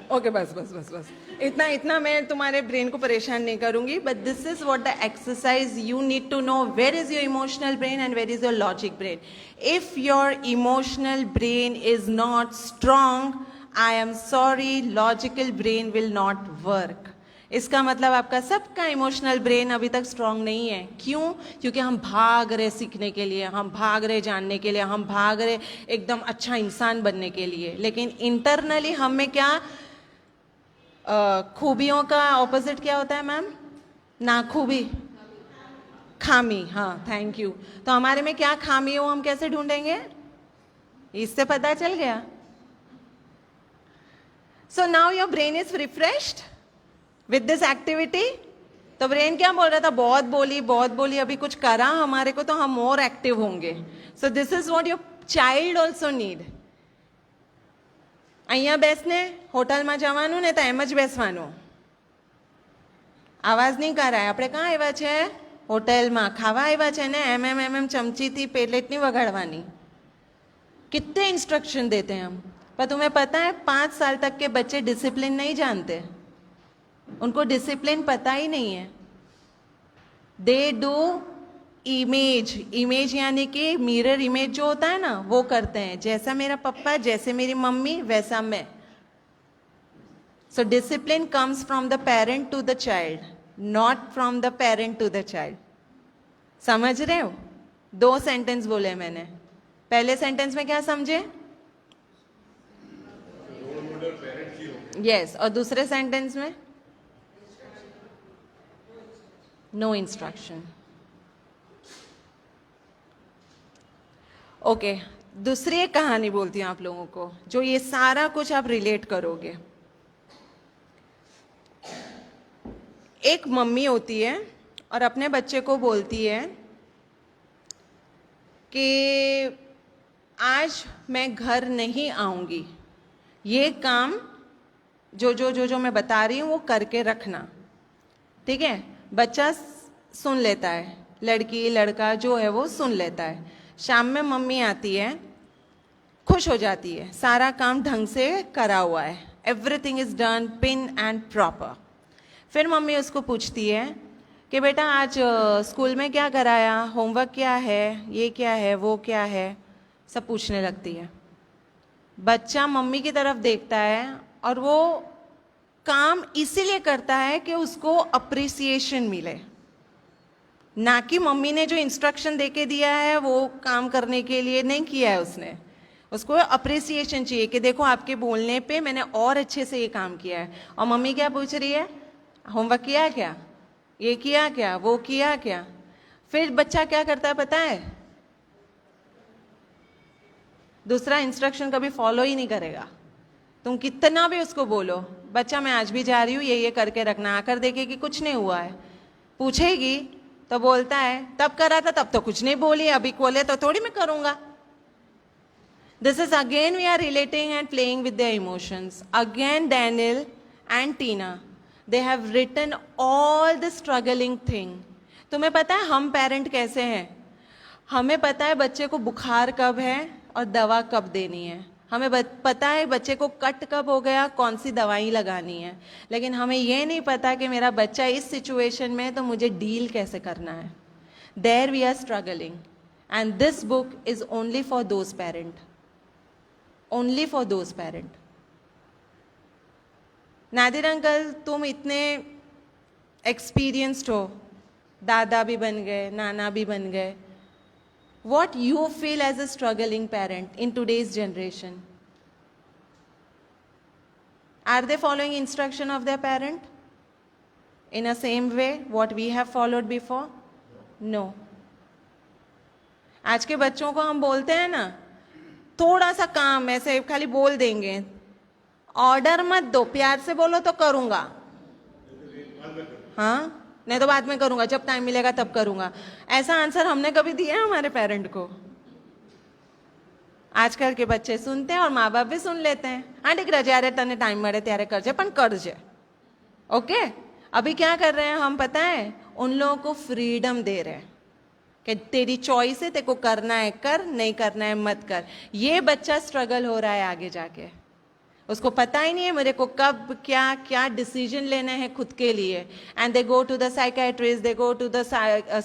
ओके, बस बस बस बस, इतना मैं तुम्हारे ब्रेन को परेशान नहीं करूंगी। But this is what the exercise you need to know. Where is your emotional brain and where is your logic brain? If your emotional brain is not strong, I am sorry, logical brain will not work. इसका मतलब आपका सबका emotional brain अभी तक strong नहीं है। क्यों? क्योंकि हम भाग रहे सीखने के लिए, हम भाग रहे जानने के लिए, हम भाग रहे एकदम अच्छा इंसान बनने के लिए। लेकिन इंटरनली हम में क्या खूबियों का ऑपोजिट क्या होता है मैम? नाखूबी, खामी। हाँ, थैंक यू। तो हमारे में क्या खामी हो, हम कैसे ढूंढेंगे? इससे पता चल गया। So now your brain is refreshed with this activity. तो ब्रेन क्या बोल रहा था? बहुत बोली, अभी कुछ करा हमारे को तो हम और एक्टिव होंगे। सो this is what your child also need. અહીંયા બેસને, હોટલમાં જવાનું ને તો એમ જ બેસવાનું, આવાજ નહીં કરાય। આપણે કાં આવ્યા છે? હોટલમાં ખાવા આવ્યા છે ને, એમ ચમચીથી પ્લેટ નહીં વગાડવાની। कितने इंस्ट्रक्शन देते हैं हम। पर तुम्हें पता है 5 साल तक के बच्चे डिसिप्लिन नहीं जानते, उनको डिसिप्लिन पता ही नहीं है। दे डू इमेज यानी कि मिरर इमेज जो होता है ना, वो करते हैं। जैसा मेरा पप्पा, जैसे मेरी मम्मी, वैसा मैं। So discipline comes from the parent to the child, not from the parent to the child. समझ रहे हो? 2 सेंटेंस बोले मैंने। पहले सेंटेंस में क्या समझे? यस। और दूसरे सेंटेंस में नो इंस्ट्रक्शन. ओके, दूसरी एक कहानी बोलती हूँ आप लोगों को, जो ये सारा कुछ आप रिलेट करोगे. एक मम्मी होती है और अपने बच्चे को बोलती है कि आज मैं घर नहीं आऊंगी, ये काम जो मैं बता रही हूँ वो करके रखना. ठीक है, बच्चा सुन लेता है, लड़की लड़का जो है वो सुन लेता है. शाम में मम्मी आती है, खुश हो जाती है, सारा काम ढंग से करा हुआ है, everything is done pin and proper. फिर मम्मी उसको पूछती है कि बेटा आज स्कूल में क्या कराया, होमवर्क क्या है, ये क्या है, वो क्या है, सब पूछने लगती है. बच्चा मम्मी की तरफ देखता है और वो काम इसीलिए करता है कि उसको अप्रिसिएशन मिले, ना कि मम्मी ने जो इंस्ट्रक्शन देके दिया है वो काम करने के लिए नहीं किया है उसने. उसको अप्रिसिएशन चाहिए कि देखो आपके बोलने पे मैंने और अच्छे से ये काम किया है. और मम्मी क्या पूछ रही है, होमवर्क किया क्या, ये किया क्या, वो किया क्या. फिर बच्चा क्या करता है पता है, दूसरा इंस्ट्रक्शन कभी फॉलो ही नहीं करेगा. तुम कितना भी उसको बोलो, बच्चा मैं आज भी जा रही हूँ, ये करके रखना, आकर देखे कि कुछ नहीं हुआ है, पूछेगी तो बोलता है तब करा था, तब तो कुछ नहीं बोली, अभी बोले तो थोड़ी मैं करूंगा. This is again we are relating and playing with their emotions. Again Daniel and Tina, they have written all the struggling thing. तुम्हें पता है हम पेरेंट कैसे हैं, हमें पता है बच्चे को बुखार कब है और दवा कब देनी है, हमें पता है बच्चे को कट कब हो गया, कौन सी दवाई लगानी है, लेकिन हमें ये नहीं पता कि मेरा बच्चा इस सिचुएशन में तो मुझे डील कैसे करना है. There we are struggling and this book is only for those parents. Only for those parents. Nadir uncle तुम इतने एक्सपीरियंस्ड हो, दादा भी बन गए, नाना भी बन गए. What you feel as a struggling parent in today's generation? Are they following instruction of their parent in a same way what we have followed before? No. आज के बच्चों को हम बोलते हैं ना, थोड़ा सा काम ऐसे खाली बोल देंगे, ऑर्डर मत दो, प्यार से बोलो तो करूंगा, हाँ नहीं तो बाद में करूंगा, जब टाइम मिलेगा तब करूंगा. ऐसा आंसर हमने कभी दिया है हमारे पेरेंट को? आजकल के बच्चे सुनते हैं और माँ बाप भी सुन लेते हैं. हाँ ठीक है, જ્યારે તને टाइम મળે ત્યારે કરજે, પણ કરજે. ओके, अभी क्या कर रहे हैं हम पता है, उन लोगों को फ्रीडम दे रहे हैं कि तेरी चॉइस है, तेरे को करना है कर, नहीं करना है मत कर. ये बच्चा स्ट्रगल हो रहा है आगे जाके, उसको पता ही नहीं है मेरे को कब क्या क्या डिसीजन लेना है खुद के लिए. And they go to the psychiatrist, they go to the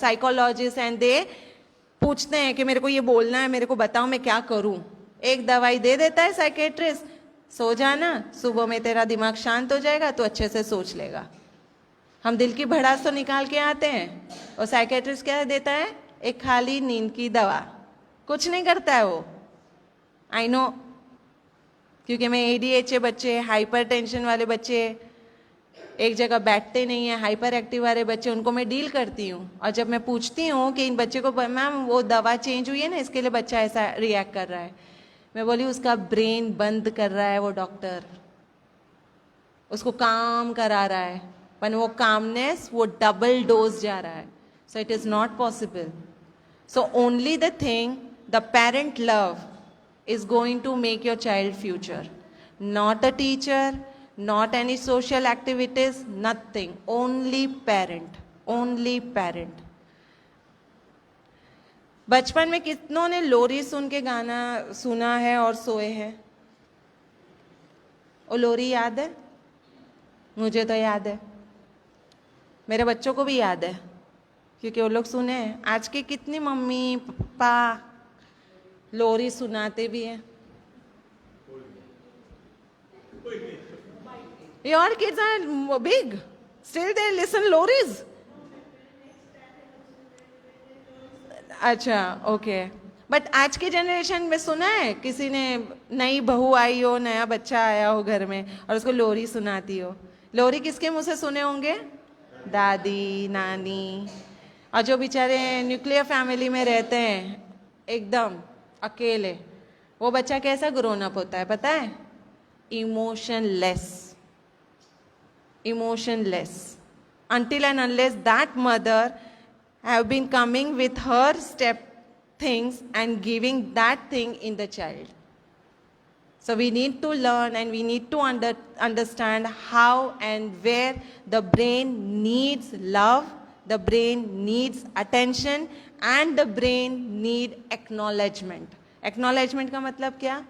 psychologist and they पूछते हैं कि मेरे को ये बोलना है, मेरे को बताओ मैं क्या करूं. एक दवाई दे देता है साइकेट्रिस्ट, सो जाना, सुबह में तेरा दिमाग शांत हो जाएगा तो अच्छे से सोच लेगा. हम दिल की भड़ास तो निकाल के आते हैं और साइकेट्रिस्ट क्या देता है, एक खाली नींद की दवा, कुछ नहीं करता है वो. आई नो, क्योंकि मैं ADHD बच्चे, हाइपर टेंशन वाले बच्चे, एक जगह बैठते नहीं है, हाइपर एक्टिव वाले बच्चे, उनको मैं डील करती हूँ. और जब मैं पूछती हूँ कि इन बच्चे को मैम वो दवा चेंज हुई है ना, इसके लिए बच्चा ऐसा रिएक्ट कर रहा है, मैं बोली उसका ब्रेन बंद कर रहा है वो डॉक्टर, उसको काम करा रहा है, पर वो कामनेस वो डबल डोज जा रहा है. So it is not possible. So only the thing the parent love is going to make your child future, not a teacher, not any social activities, nothing, only parent, only parent. बचपन में कितनों ने लोरी सुन के गाना सुना है और सोए हैं? वो लोरी याद है? मुझे तो याद है, मेरे बच्चों को भी याद है, क्योंकि वो लोग सुने हैं. आज के कितनी मम्मी पापा लोरी सुनाते भी हैं. Your kids are big, still they listen lories. अच्छा, ओके. बट आज के जनरेशन में सुना है किसी ने, नई बहू आई हो, नया बच्चा आया हो घर में और उसको लोरी सुनाती हो? लोरी किसके मुंह से सुने होंगे? दादी नानी, और जो बेचारे न्यूक्लियर फैमिली में रहते हैं एकदम अकेले, वो बच्चा कैसा ग्रोन अप होता है पता है? Emotionless, emotionless, until and unless that mother have been coming with her step things and giving that thing in the child. So we need to learn and we need to understand how and where the brain needs love, the brain needs attention, and the brain need acknowledgement. Acknowledgement का मतलब क्या?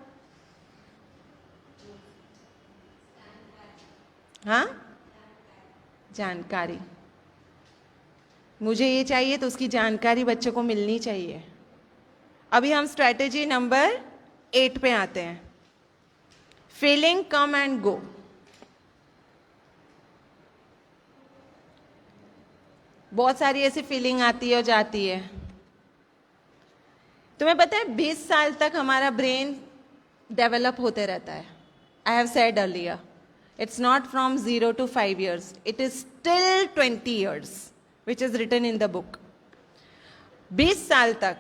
हाँ, जानकारी. मुझे ये चाहिए तो उसकी जानकारी बच्चों को मिलनी चाहिए. अभी हम स्ट्रैटेजी नंबर 8 पे आते हैं. Feeling come and go. बहुत सारी ऐसी फीलिंग आती है और जाती है. तुम्हें पता है 20 साल तक हमारा ब्रेन डेवलप होते रहता है. I have said earlier, it's not from 0 to 5 years, it is still 20 years, which is written in the book. 20 साल तक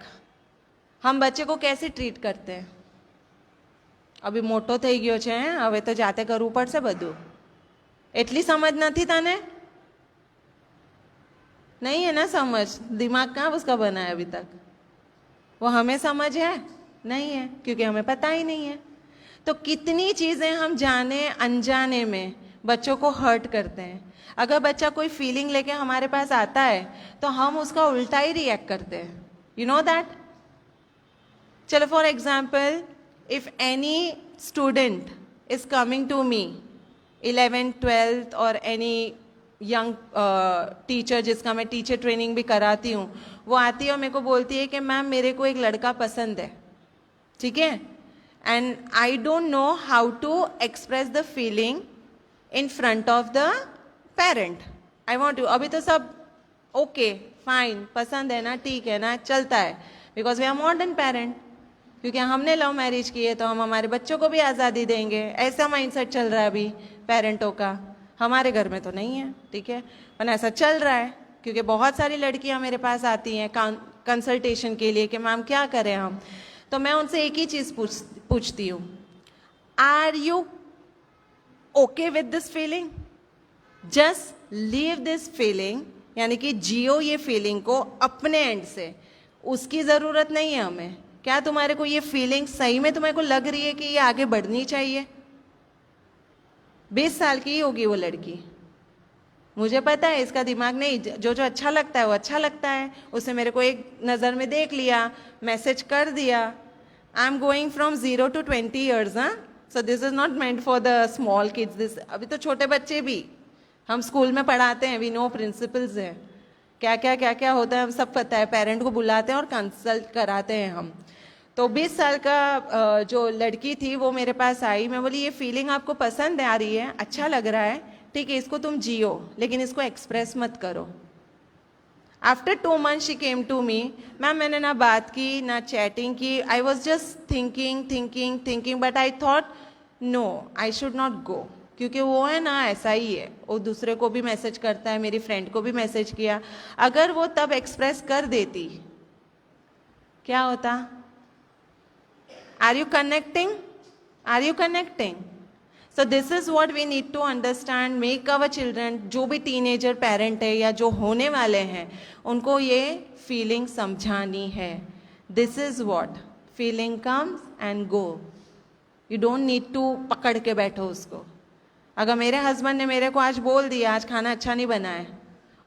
हम बच्चे को कैसे ट्रीट करते हैं? अभी मोटो થઈ ગયો છે, હવે તો જાતે કરવું પડશે બધું. એટલી સમજ નથી તને? नहीं है ना समझ, दिमाग कहाँ उसका बना है अभी तक? वो हमें समझ है? नहीं है, क्योंकि हमें पता ही नहीं है. तो कितनी चीज़ें हम जाने अनजाने में बच्चों को हर्ट करते हैं. अगर बच्चा कोई फीलिंग लेके हमारे पास आता है तो हम उसका उल्टा ही रिएक्ट करते हैं. You know that? चलो for example, if any student is coming to me 11th 12th और एनी यंग टीचर जिसका मैं टीचर ट्रेनिंग भी कराती हूँ, वो आती है और मेरे को बोलती है कि मैम मेरे को एक लड़का पसंद है, ठीक है, and I don't know how to express the feeling in front of the parent. I want to. अभी तो सब okay, fine, पसंद है ना, ठीक है ना, चलता है, because we are modern parent. क्योंकि हमने लव मैरिज की है तो हम हमारे बच्चों को भी आज़ादी देंगे, ऐसा माइंडसेट चल रहा है अभी पेरेंटों का. हमारे घर में तो नहीं है, ठीक है, पर ऐसा चल रहा है. क्योंकि बहुत सारी लड़कियां मेरे पास आती हैं कंसल्टेशन के लिए कि मैम क्या करें हम. तो मैं उनसे एक ही चीज़ पूछती हूँ, are you okay with this feeling? Just leave this feeling, यानी कि जियो ये फीलिंग को अपने एंड से. उसकी ज़रूरत नहीं है हमें. क्या तुम्हारे को ये फीलिंग सही में तुम्हारे को लग रही है कि ये आगे बढ़नी चाहिए? 20 साल की ही होगी वो लड़की, मुझे पता है इसका दिमाग नहीं, जो जो अच्छा लगता है वो अच्छा लगता है. उसने मेरे को एक नज़र में देख लिया, मैसेज कर दिया. आई am going from 0 to 20 years, हाँ. सो this is not meant for the small kids. This अभी तो छोटे बच्चे भी हम स्कूल में पढ़ाते हैं, वी नो प्रिंसिपल्स है, क्या क्या होता है हम सब पता है. पेरेंट को बुलाते हैं और कंसल्ट कराते हैं हम. तो 20 साल का जो लड़की थी वो मेरे पास आई. मैं बोली ये फीलिंग आपको पसंद आ रही है, अच्छा लग रहा है, ठीक है, इसको तुम जियो, लेकिन इसको एक्सप्रेस मत करो. After 2 months she came to me. Ma'am मैंने ना बात की ना चैटिंग की, I was just thinking, but I thought no I should not go. क्योंकि वो है ना ऐसा ही है, वो दूसरे को भी मैसेज करता है, मेरी फ्रेंड को भी मैसेज किया. अगर वो तब एक्सप्रेस कर देती क्या होता? Are you connecting? So this is what we need to understand. Make our children, जो भी टीनेजर पेरेंट है या जो होने वाले हैं, उनको ये फीलिंग समझानी है. This is what feeling comes and go. You don't need to पकड़ के बैठो उसको. अगर मेरे हस्बैंड ने मेरे को आज बोल दिया आज खाना अच्छा नहीं बना है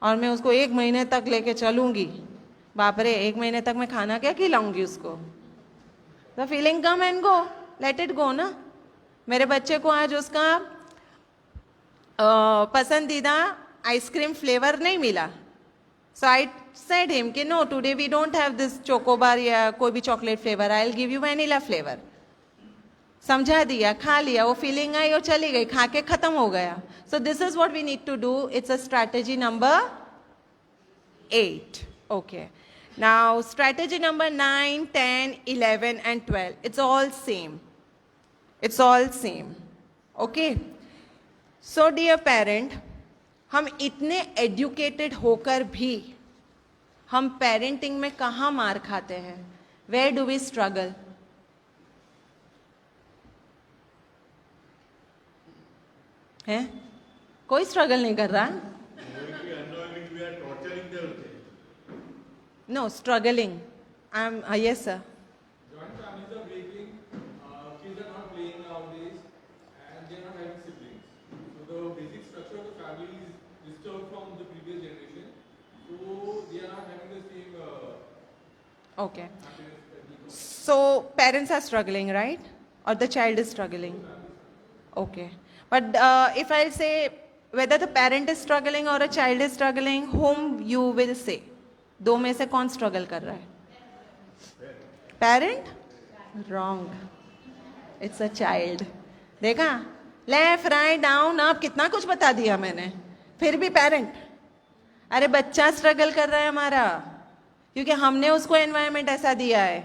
और मैं उसको 1 महीने तक लेके चलूंगी, बाप रे 1 महीने तक मैं खाना क्या खिलाऊंगी उसको? The feeling come and go, let it go ना. मेरे बच्चे को आज उसका पसंदीदा आइसक्रीम फ्लेवर नहीं मिला, सो आई सेड हिम कि no today we don't have this choco bar या कोई भी chocolate flavour, I will give you vanilla flavour. समझा दिया, खा लिया, वो फीलिंग आई और चली गई, खा के खत्म हो गया. So this is what we need to do. It's a strategy number 8. Okay, now strategy number 9, 10, 11 and 12. It's all same. It's all same. Okay. So dear parent, हम इतने एजुकेटेड होकर भी हम पेरेंटिंग में कहाँ मार खाते हैं? Where do we struggle? है कोई स्ट्रगल नहीं कर रहा? No struggling. I am yes sir. Joint families are breaking, kids are not playing nowadays, and they are not having siblings. So the basic structure of the family is disturbed from the previous generation. So they are not having the same Okay. happiness that we got. So parents are struggling, right? Or the child is struggling? Okay. But if I'll say whether the parent is struggling or a child is struggling, whom you will say? दो में से कौन struggle कर रहा है? Parent? Wrong. It's a child. देखा? Left, right, down, up कितना कुछ बता दिया मैंने. फिर भी parent. अरे बच्चा struggle कर रहा है हमारा, क्योंकि हमने उसको environment ऐसा दिया है.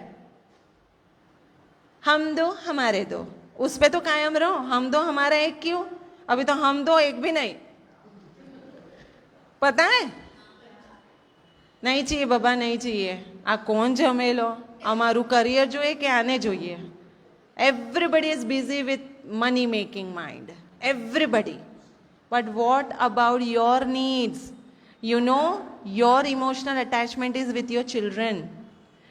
हम दो हमारे दो, उस पे तो कायम रहो. हम दो हमारा एक क्यों? अभी तो हम दो एक भी नहीं. पता है? नहीं चाहिए बाबा, नहीं चाहिए. आ कौन झमेलो? અમારું કરિયર જોઈએ કે આને જોઈએ? Everybody is busy with money making mind. Everybody. But what about your needs? You know, your emotional attachment is with your children.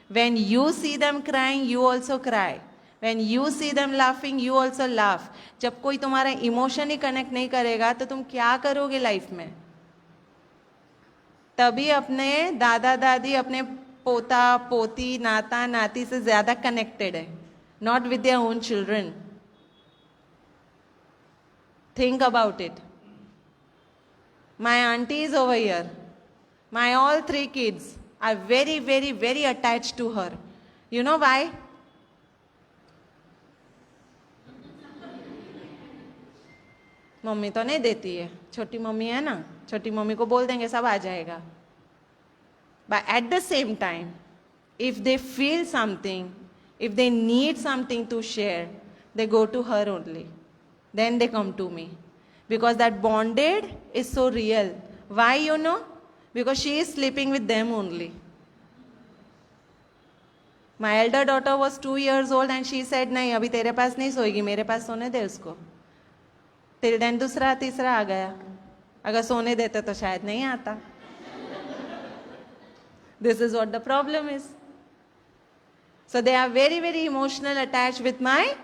When you see them crying, you also cry. When you see them laughing, you also laugh. जब कोई तुम्हारा emotion ही connect नहीं करेगा तो तुम क्या करोगे life में? तभी अपने दादा दादी, अपने पोता पोती, नाता नाती से ज्यादा कनेक्टेड है, not with their own children. Think about it. My aunty is over here. My all 3 kids are very, very, very attached to her. You know why? Mummy तो नहीं देती है, छोटी मम्मी है ना, छोटी मम्मी को बोल देंगे सब आ जाएगा. But at the same time, if they feel something, if they need something to share, they go to her only. Then they come to me. Because that bonded is so real. Why, you know? Because she is sleeping with them only. My elder daughter was 2 years old and she said, नहीं अभी तेरे पास नहीं सोएगी, मेरे पास सोने दे उसको. Till then दूसरा तीसरा आ गया. अगर सोने देते तो शायद नहीं आता. This is what the problem is. So they are very, very emotional attached with my.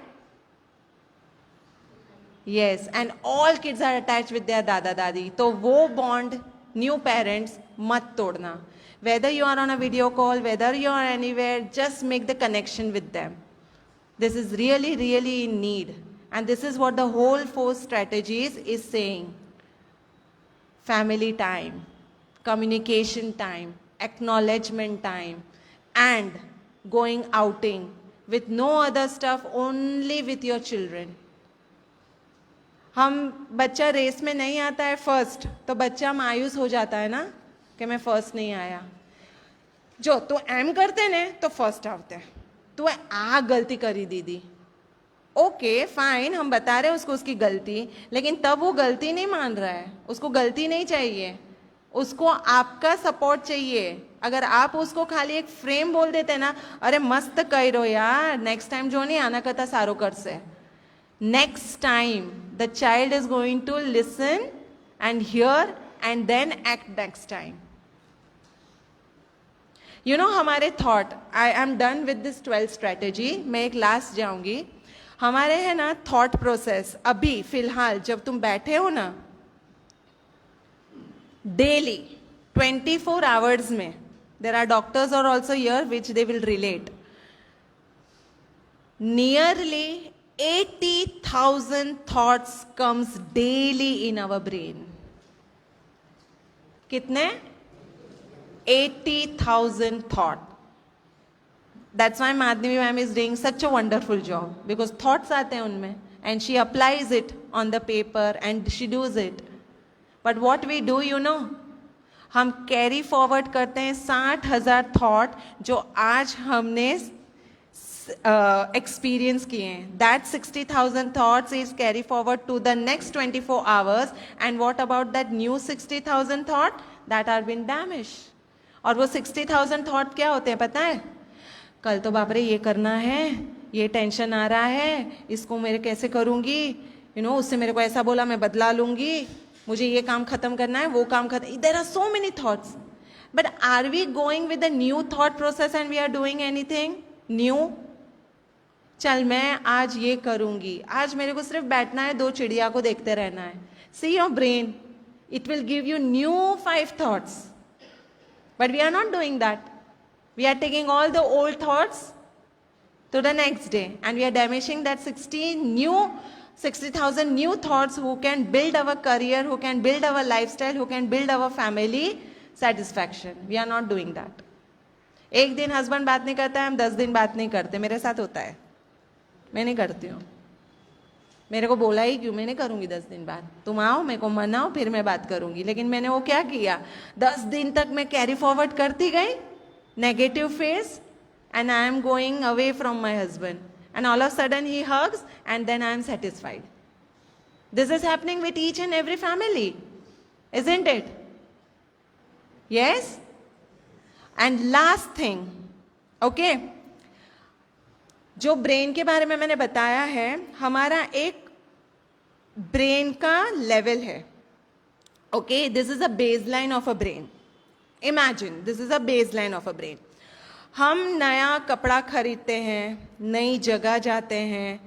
Yes, and all kids are attached with their dada dadi. तो वो bond new parents मत तोड़ना. Whether you are on a video call, whether you are anywhere, just make the connection with them. This is really, really in need. And this is what the whole 4 strategies is saying. Family time, communication time, acknowledgement time, and going outing with no other stuff, only with your children. हम बच्चा race में नहीं आता है first तो बच्चा मायूस हो जाता है ना कि मैं फर्स्ट नहीं आया. जो तो एम करते ने तो फर्स्ट આવते हैं. तो आ गलती करी दीदी. ओके फाइन, हम बता रहे हैं उसको उसकी गलती, लेकिन तब वो गलती नहीं मान रहा है. उसको गलती नहीं चाहिए, उसको आपका सपोर्ट चाहिए. अगर आप उसको खाली एक फ्रेम बोल देते ना, अरे मस्त करो यार, नेक्स्ट टाइम जो नहीं आना करता सारो करसे. Next time the child is going to listen and hear and then act next time. You know हमारे thought, I am done with this 12 strategy. मैं एक लास्ट जाऊंगी. हमारे है ना थॉट प्रोसेस अभी फिलहाल जब तुम बैठे हो ना, डेली 24 hours में, there are doctors are also here which they will relate, nearly 80,000 thoughts comes daily in our brain. कितने? 80,000 thought. That's why Madhavi ma'am is doing such a wonderful job, because thoughts आते हैं उनमें and she applies it on the paper and she does it. But what we do, you know, हम carry forward करते हैं 60,000 thought जो आज हमने experience किए हैं. That 60,000 thoughts is carry forward to the next 24 hours. And what about that new 60,000 thought that are been damage. और वो 60,000 थॉट क्या होते हैं पता है? कल तो बाप रे ये करना है, ये टेंशन आ रहा है, इसको मेरे कैसे करूंगी, उससे मेरे को ऐसा बोला, मैं बदला लूंगी, मुझे ये काम खत्म करना है, वो काम खत्म. There are so many thoughts. But are we going with the new thought process and we are doing anything new? चल मैं आज ये करूंगी, आज मेरे को सिर्फ बैठना है, 2 चिड़िया को देखते रहना है. See your brain, it will give you new 5 thoughts. But we are not doing that. We are taking all the old thoughts to the next day and we are damaging that 60,000 new thoughts who can build our career, who can build our lifestyle, who can build our family satisfaction. We are not doing that. एक दिन husband बात नहीं करता है, हम 10 दिन बात नहीं करते. मेरे साथ होता है, मैं नहीं करती हूँ. मेरे को बोला ही क्यों, मैं नहीं करूंगी 10 दिन बाद. तुम आओ, मेरे को मनाओ, फिर मैं बात करूंगी. लेकिन मैंने वो क्या किया, 10 दिन तक मैं कैरी फॉरवर्ड करती गई negative phase and I am going away from my husband and all of a sudden he hugs and then I am satisfied. This is happening with each and every family, isn't it? Yes? And last thing, okay, जो brain के बारे में मैंने बताया है, हमारा एक brain का लेवल है. Okay, this is a baseline of a brain. Imagine, this is a baseline of a brain. हम नया कपड़ा खरीदते हैं, नई जगह जाते हैं,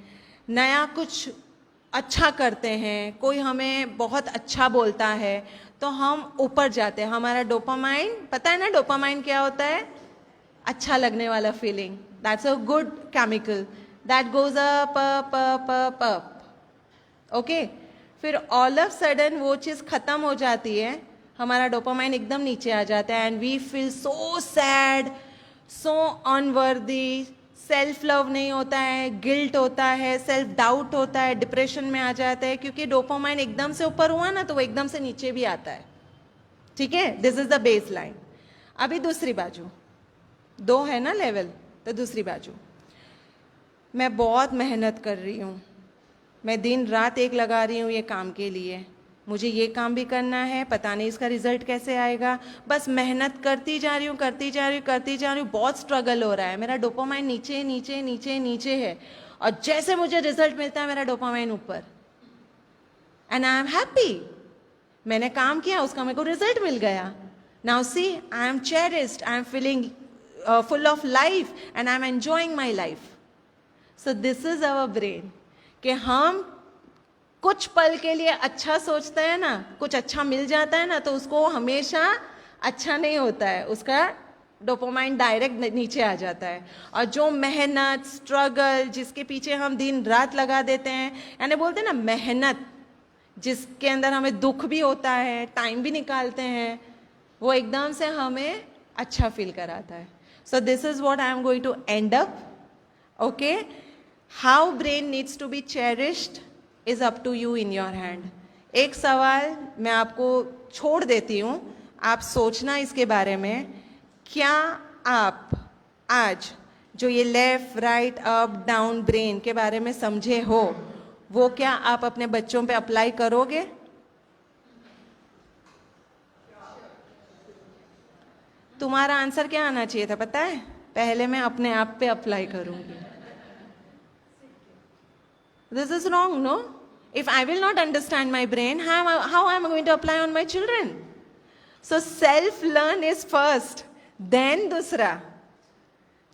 नया कुछ अच्छा करते हैं, कोई हमें बहुत अच्छा बोलता है तो हम ऊपर जाते हैं. हमारा डोपामाइन, पता है ना डोपामाइन क्या होता है? अच्छा लगने वाला feeling. That's a good chemical that goes up up up up up. Okay, फिर ऑल ऑफ सडन वो चीज़ खत्म हो जाती है, हमारा डोपामाइन एकदम नीचे आ जाता है and we feel so sad, so unworthy. Self love नहीं होता है, गिल्ट होता है, सेल्फ डाउट होता है, डिप्रेशन में आ जाता है, क्योंकि डोपामाइन एकदम से ऊपर हुआ ना तो वो एकदम से नीचे भी आता है. ठीक है, this is the base line. अभी दूसरी बाजू, 2 है ना लेवल, तो दूसरी बाजू, मैं बहुत मेहनत कर रही हूँ, मैं दिन रात एक लगा रही हूँ ये काम के लिए, मुझे ये काम भी करना है, पता नहीं इसका रिजल्ट कैसे आएगा, बस मेहनत करती जा रही हूँ, करती जा रही हूँ, बहुत स्ट्रगल हो रहा है, मेरा डोपामाइन नीचे नीचे नीचे नीचे है, और जैसे मुझे रिजल्ट मिलता है मेरा डोपामाइन ऊपर, एंड आई एम हैप्पी. मैंने काम किया, उसका मेरे को रिजल्ट मिल गया. Now see, I am cherished, I am feeling full of life and I am enjoying my life. So this is our brain, कि हम कुछ पल के लिए अच्छा सोचते हैं ना, कुछ अच्छा मिल जाता है ना, तो उसको हमेशा अच्छा नहीं होता है, उसका डोपामाइन डायरेक्ट नीचे आ जाता है. और जो मेहनत, स्ट्रगल, जिसके पीछे हम दिन रात लगा देते हैं, यानी बोलते हैं ना मेहनत, जिसके अंदर हमें दुख भी होता है, टाइम भी निकालते हैं, वो एकदम से हमें अच्छा फील कराता है. So this is what I am going to end up. Okay, how brain needs to be cherished is up to you, in your hand. एक सवाल मैं आपको छोड़ देती हूँ, आप सोचना इसके बारे में. क्या आप आज जो ये left, right, up, down brain के बारे में समझे हो, वो क्या आप अपने बच्चों पे अप्लाई करोगे? तुम्हारा आंसर क्या आना चाहिए था पता है? पहले मैं अपने आप पे अप्लाई करूंगी. This is wrong, no? If I will not understand my brain, how am I going to apply on my children? So self-learn is first, then दूसरा.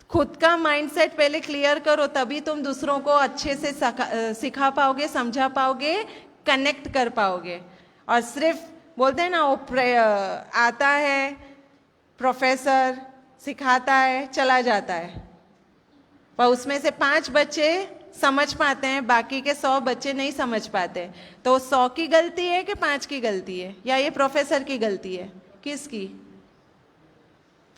खुद का माइंडसेट पहले क्लियर करो, तभी तुम दूसरों को अच्छे से सिखा पाओगे, समझा पाओगे, कनेक्ट कर पाओगे. और सिर्फ बोलते हैं ना, वो आता है प्रोफेसर, सिखाता है, चला जाता है, पर उसमें से 5 बच्चे समझ पाते हैं, बाकी के 100 बच्चे नहीं समझ पाते. तो 100 की गलती है कि 5 की गलती है, या ये प्रोफेसर की गलती है? किसकी?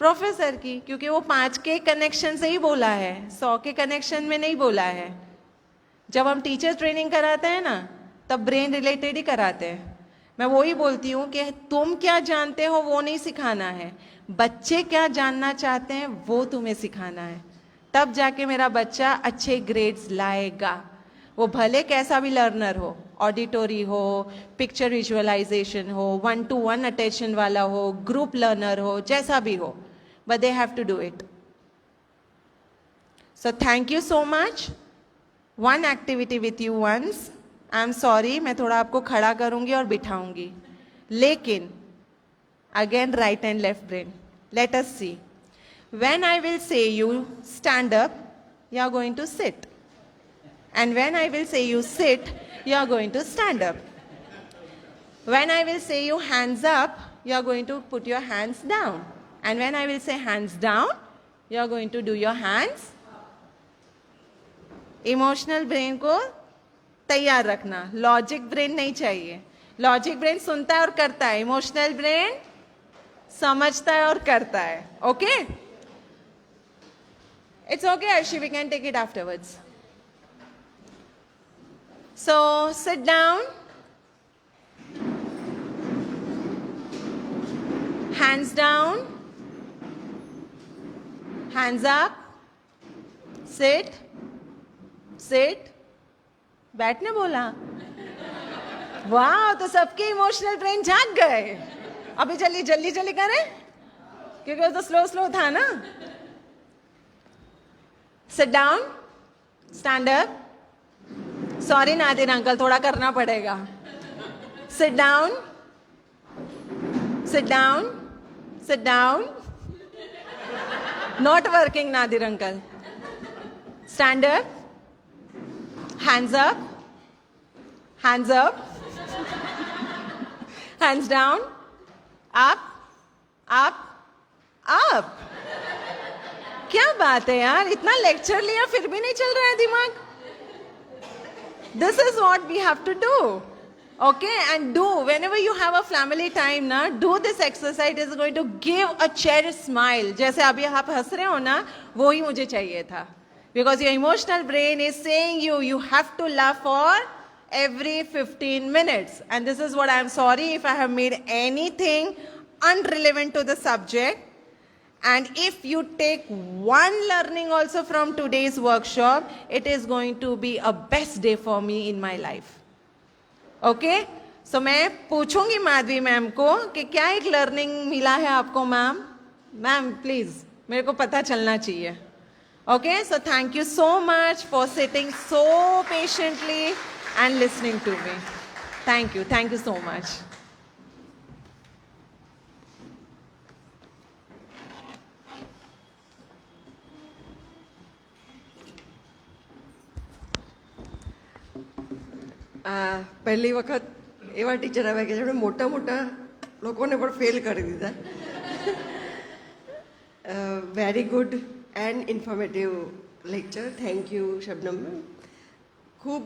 प्रोफेसर की, क्योंकि वो 5 के कनेक्शन से ही बोला है, 100 के कनेक्शन में नहीं बोला है. जब हम टीचर ट्रेनिंग कराते हैं ना, तब ब्रेन रिलेटेड ही कराते हैं. मैं वही बोलती हूँ कि तुम क्या जानते हो वो नहीं सिखाना है, बच्चे क्या जानना चाहते हैं वो तुम्हें सिखाना है. तब जाके मेरा बच्चा अच्छे ग्रेड्स लाएगा, वो भले कैसा भी लर्नर हो, ऑडिटोरी हो, पिक्चर विजुअलाइजेशन हो, 1-to-1 अटेंशन वाला हो, ग्रुप लर्नर हो, जैसा भी हो, but they have to do it. So thank you so much. One activity with you once. I'm sorry, मैं थोड़ा आपको खड़ा करूंगी और बिठाऊंगी, लेकिन again right and left brain. Let us see. When I will say you stand up, you are going to sit. And when I will say you sit, you are going to stand up. When I will say you hands up, you are going to put your hands down. And when I will say hands down, you are going to do your hands. Emotional brain को तैयार रखना, logic brain नहीं चाहिए. Logic brain सुनता है और करता है, इमोशनल ब्रेन समझता है और करता है. Okay, it's okay Arshi, we can take it afterwards. So sit down, hands down, hands up, sit, sit. बैठने बोला, वाह, तो सबके इमोशनल ब्रेन जाग गए. अभी जल्दी जल्दी जल्दी करें, क्योंकि वो तो स्लो स्लो था ना. Sit down, stand up. Sorry Nadir uncle, थोड़ा करना पड़ेगा. Sit down, sit down, sit down. Not working, Nadir uncle. Stand up, hands up, hands up, hands down, up, up, up. क्या बात है यार, इतना लेक्चर लिया फिर भी नहीं चल रहा है दिमाग. This is what we have to do. Okay, and do whenever you have a family time na, do this exercise. Is going to give a cherished smile. जैसे अभी आप हंस रहे हो ना, वो ही मुझे चाहिए था. Because your emotional brain is saying you have to laugh for every 15 minutes. And this is what I am sorry if I have made anything unrelevant to the subject. And if you take one learning also from today's workshop, it is going to be a best day for me in my life. Okay, so मैं पूछूंगी Madhavi ma'am को कि क्या एक learning मिला है आपको. Ma'am, ma'am please, मेरे को पता चलना चाहिए. Okay, so thank you so much for sitting so patiently and listening to me. Thank you so much. પહેલી વખત એવા ટીચર આવ્યા કે જેમણે મોટા મોટા લોકોને પણ ફેલ કરી દીધા. Very good and informative lecture. Thank you Shabnam ma'am. ખૂબ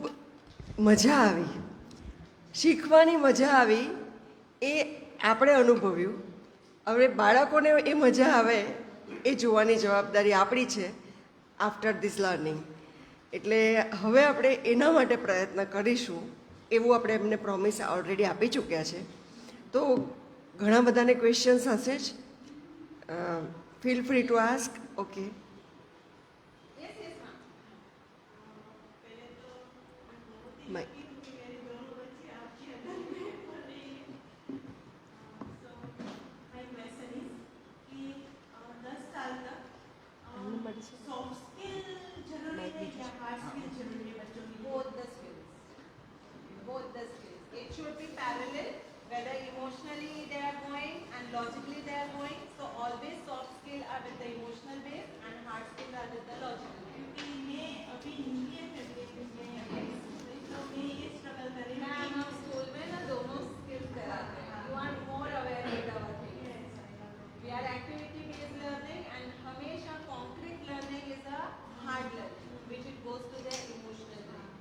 મજા આવી, શીખવાની મજા આવી, એ આપણે અનુભવ્યું. હવે બાળકોને એ મજા આવે એ જોવાની જવાબદારી આપણી છે આફ્ટર ધીસ લર્નિંગ. એટલે હવે આપણે એના માટે પ્રયત્ન કરીશું એવું આપણે એમને પ્રોમિસ ઓલરેડી આપી ચૂક્યા છે. તો ઘણા બધાને ક્વેશ્ચન્સ હશે જ. Feel free to ask. Okay, both the skills. It should be parallel, whether emotionally they are going and logically they are going. So always soft skill are with the emotional base and hard skill are with the logical base. Ma'am, हम school में ना दोनों skills कराते हैं. You are more aware with our things. We are activity based learning and हमेशा concrete learning is a hard learning, which it goes to the emotional brain,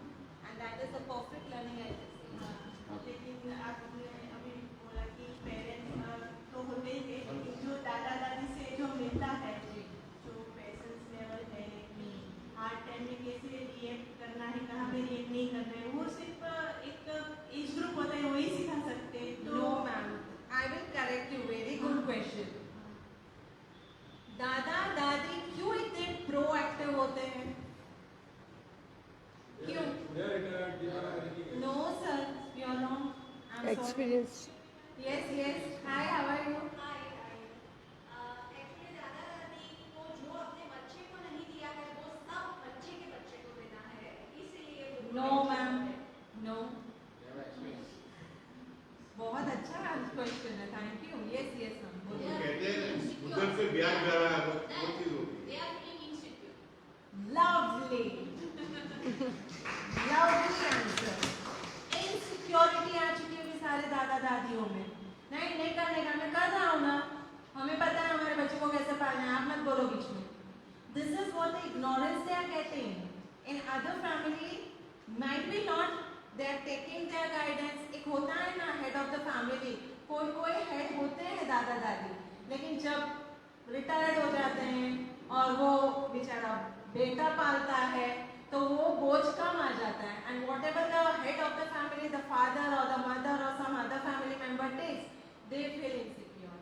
and that is a perfect learning I can say. लेकिन आपने अभी बोला कि parents तो होते ही थे, लेकिन जो दादा दादी से जो मिलता है, जो पेशेंस लेवल है, हार्ड टाइम में कैसे रिएक्ट करना है, कहाँ पे रिएक्ट नहीं करना है, वो सिर्फ एक एज ग्रुप होता है, वही सिखा सकते हैं. तो No, ma'am. I will correct you. Very good question. दादा दादी क्यों इतने proactive they are retired, they don't have anything else. No, sir, you're wrong. I'm sorry. Experience Yes, yes. Hi, how are you? Actually दादा दादी को जो अपने बच्चे को नहीं दिया है वो सब बच्चे के बच्चे को देना है, इसीलिए वो No, ma'am. No. बहुत अच्छा क्वेश्चन है. Thank you. Yes, yes, ma'am. बोलिए. कहते हैं उधर से ब्याज जा रहा है वो चीज होती है. They are feeling insecure. Lovely. Lovely answer. Insecurity आ चुकी है सारे दादा दादियों में. नहीं करने का, मैं कर रहा हूँ ना. हमें पता है हमारे बच्चों को कैसे पालना है. आप मत बोलो बीच में. This is what the ignorance they are getting. In other family, might be not they are taking their guidance. एक होता है ना head of the family. कोई head होते हैं दादा दादी. लेकिन जब रिटायर्ड हो जाते हैं और वो बेचारा बेटा पालता है तो वो बोझ कम आ जाता है. And whatever the head of the family, the father or the mother or some other family member takes, they feel insecure.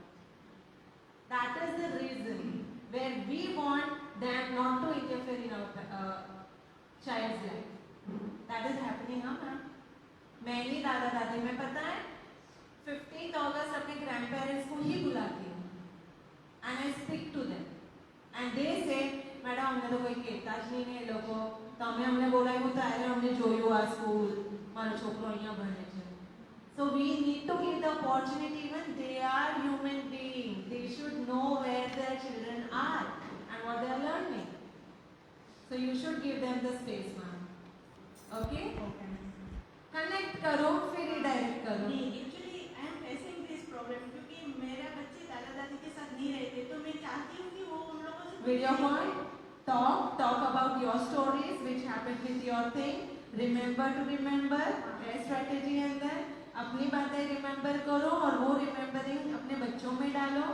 That is the reason where we want them not to interfere in our child's life. That is happening, huh, ma'am? मैंने दादा दादी में पता है 15th अगस्त अपने grandparents को ही बुलाती हूँ. And I speak to them. And they say, madam हमने तो कोई कहता જ નહીં ને એ લોકો તમે અમને બોલાવ્યું ત્યારે અમને જોયું આ સ્કૂલ મારો છોકરો અહીંયા ભણે છે. So we need to give the opportunity. Even they are human beings. They should know where their children are and what they are learning. So you should give them the space, ma'am. Okay? Connect करो फिर redirect करो. नहीं, actually I am facing this problem क्योंकि मेरा बच्चे दादा दादी के साथ नहीं रहते, तो मैं चाहती हूँ कि वो उन लोगों से Video call, talk about your stories which happened with your thing. Remember to remember, their strategy and then अपनी बातें remember करो और वो remembering अपने बच्चों में डालो.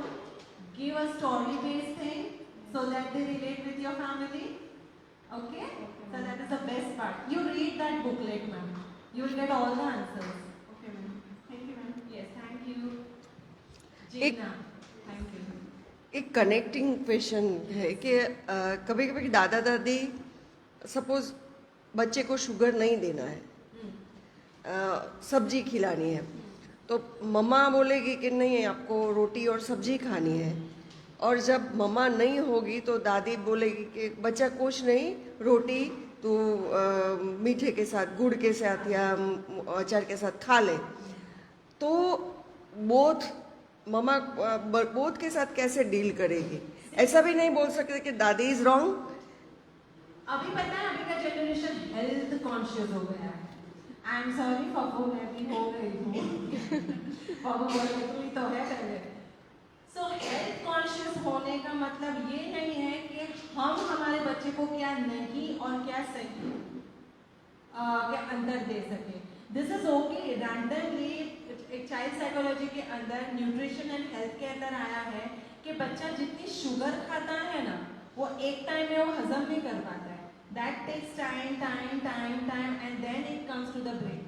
Give a story based thing so that they relate with your family. Okay? So that is the best part. You read that booklet, ma'am. You will get all the answers. Okay ma'am, thank you ma'am. Yes, thank you. एक- Jeena, thank you. एक connecting question है कि कभी कभी दादा दादी suppose बच्चे को शुगर नहीं देना है, सब्जी खिलानी है, तो मम्मा बोलेगी कि नहीं आपको रोटी और सब्जी खानी है. और जब मम्मा नहीं होगी तो दादी बोलेगी कि बच्चा कुछ नहीं, रोटी तो मीठे के साथ, गुड़ के साथ या अचार के साथ खा ले. तो बोथ मम्मा बोथ के साथ कैसे डील करेगी? ऐसा भी नहीं बोल सकते कि दादी इज रॉन्ग. अभी पता है अभी का जनरेशन हेल्थ कॉन्शियस हो गया है. आई एम सॉरी पप्पू, मैं भी हो गई हूँ. पप्पू बोले तू ही तो है पहले. सो हेल्थ कॉन्शियस होने का मतलब ये नहीं है कि हम हमारे बच्चे को क्या नहीं और क्या सही के अंदर दे सके. This is okay. रैंडमली एक चाइल्ड साइकोलॉजी के अंदर न्यूट्रिशन एंड हेल्थ के अंदर आया है कि बच्चा जितनी शुगर खाता है ना वो एक टाइम में वो हजम नहीं कर पाता है. That takes time and then it comes to the brain.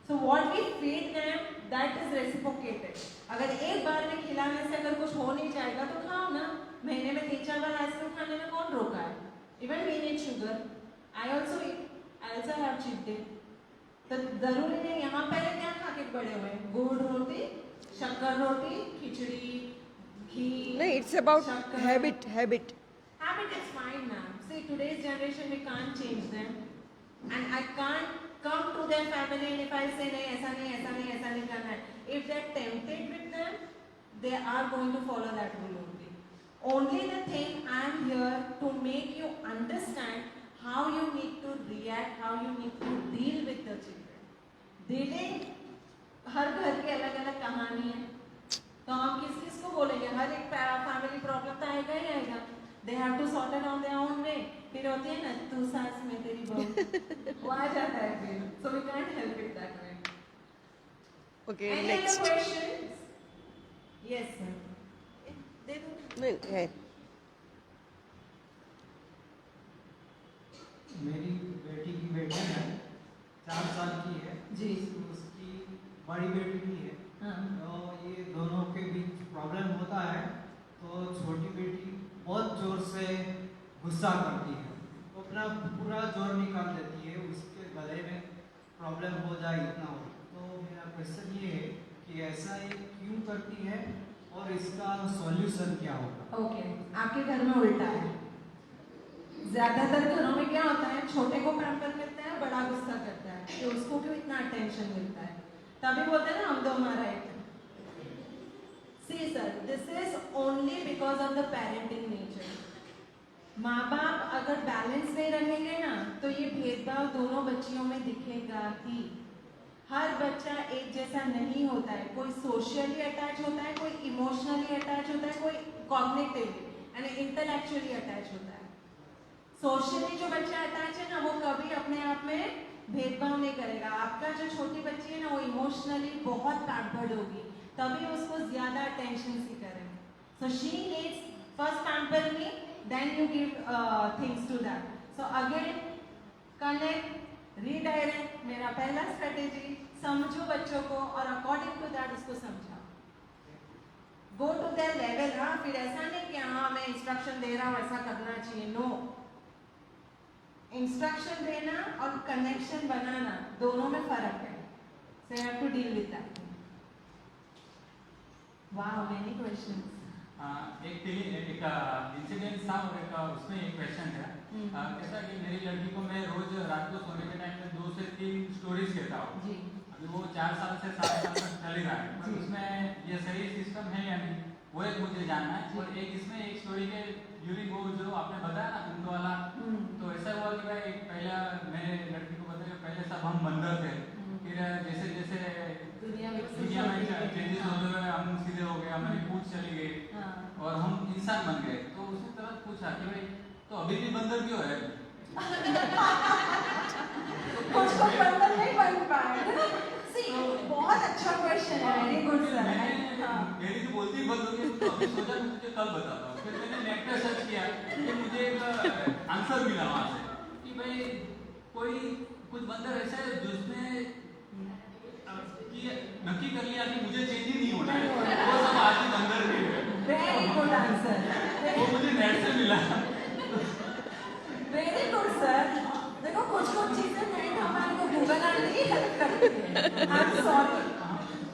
So what we feed them that is reciprocated. अगर एक बार में खिलाने से अगर कुछ हो नहीं जाएगा तो खाओ ना. महीने में 3-4 बार आइसक्रीम खाने में कौन रोका है? Even we need sugar. I also have cheat day. तो जरूरी नहीं यहाँ पहले क्या खा के बड़े हुए? गुड़ रोटी, शक्कर रोटी, खिचड़ी, घी. नहीं, इट्स अबाउट शक्कर. Habit. Habit is fine, ma'am. See, today's generation, we can't change them. And I can't come to their family and if I say, नहीं ऐसा नहीं करना है. If they're tempted with them, they are going to follow that rule only. Only the thing I am here to make you understand how you need to react, how you need to deal with the children. Dealing, हर घर की अलग अलग कहानी है. तो हम किस को बोलेंगे? हर एक फैमिली प्रॉब्लम तो आएगा ही आएगा. They have to sort it on their own way. फिर होती है ना तू सास में तेरी बहू, वो आ जाता है फिर. So we can't help it that way. Okay, Any other next. questions? Yes, sir. दे दो. नहीं है. मेरी बेटी की बेटी है 4 साल की है जी. उसकी बड़ी बेटी भी है. हाँ. तो ये दोनों के बीच प्रॉब्लम होता है. तो छोटी बेटी बहुत जोर से गुस्सा करती है, वो अपना पूरा जोर निकाल देती है, उसके गले में ज़्यादा इतना हो। तो मेरा क्वेश्चन ये है कि ऐसा ये क्यों करती है और इसका सॉल्यूशन क्या होगा? ओके, आपके घर में उल्टा है। ज्यादातर घरों में क्या होता है, छोटे को पैम्पर मिलता है, बड़ा गुस्सा करता है कि उसको क्यों इतना अटेंशन मिलता है, तभी बोलते हैं ना हम दो हमारा एक है। See sir, this is only because of the parenting nature. माँ बाप अगर बैलेंस में रहेंगे ना, तो ये भेदभाव दोनों बच्चियों में दिखेगा ही। हर बच्चा एक जैसा नहीं होता है, कोई सोशली अटैच होता है, कोई इमोशनली अटैच होता है, कोई कॉग्निटिवली यानी इंटेलेक्चुअली अटैच होता है। सोशली जो बच्चा अटैच है ना, वो कभी अपने आप में भेदभाव नहीं करेगा। आपका जो छोटी बच्ची है ना, वो इमोशनली बहुत पैम्पर्ड होगी, तभी उसको ज्यादा अटेंशन सी करें। So she needs first pamper me, then you give things to that. So again connect, redirect, मेरा पहला स्ट्रेटेजी, समझो बच्चों को और अकॉर्डिंग टू दैट उसको समझाओ। Go to their level. हाँ, फिर ऐसा नहीं कि हाँ मैं इंस्ट्रक्शन दे रहा हूँ ऐसा करना चाहिए, नो। इंस्ट्रक्शन देना और कनेक्शन बनाना दोनों में फर्क है। So you have to deal with that. Wow, many questions. एक इंसिडेंट था और एक उसमें एक क्वेश्चन है। कैसा कि मेरी लड़की को मैं रोज रात को सोने के टाइम में 2 से 3 स्टोरीज कहता हूँ। जी। अभी वो 4 साल से 7 साल तक चल ही रहा है, पर उसमें ये सही सिस्टम है या नहीं, वो एक मुझे जानना है। और एक इसमें एक स्टोरी के ड्यूरिंग वो जो आपने बताया ना कुंड वाला, तो ऐसा हुआ कि भाई एक पहला मैं लड़की को बताया, पहले सब हम बंदर थे, फिर जैसे जैसे दुनिया में चेंजेस होते हुए हम सीधे हो गए, हमारी पूछ चली गई और हम इंसान बन गए। तो उसी तरह पूछा कि भाई तो अभी भी बंदर क्यों है? कुछ को बंदर नहीं बन पाए। सी, बहुत अच्छा क्वेश्चन है, वेरी गुड सर। मेरी तो बोलती बंद हो गई, तो अभी सोचा मैं तुझे कल बताता हूँ। फिर मैंने नेट पे सर्च किया तो मुझे एक आंसर मिला वहाँ से कि भाई कोई कुछ बंदर ऐसा है जिसने नक्की कर लिया कि मुझे चेंज ही नहीं होना है, वो सब आज ही बंदर ही है। वेरी गुड आंसर, वो मुझे नेट से मिला। Very good sir. देखो कुछ चीजें नहीं हमारे को गूगल आंटी हेल्प करती है। आई एम सॉरी,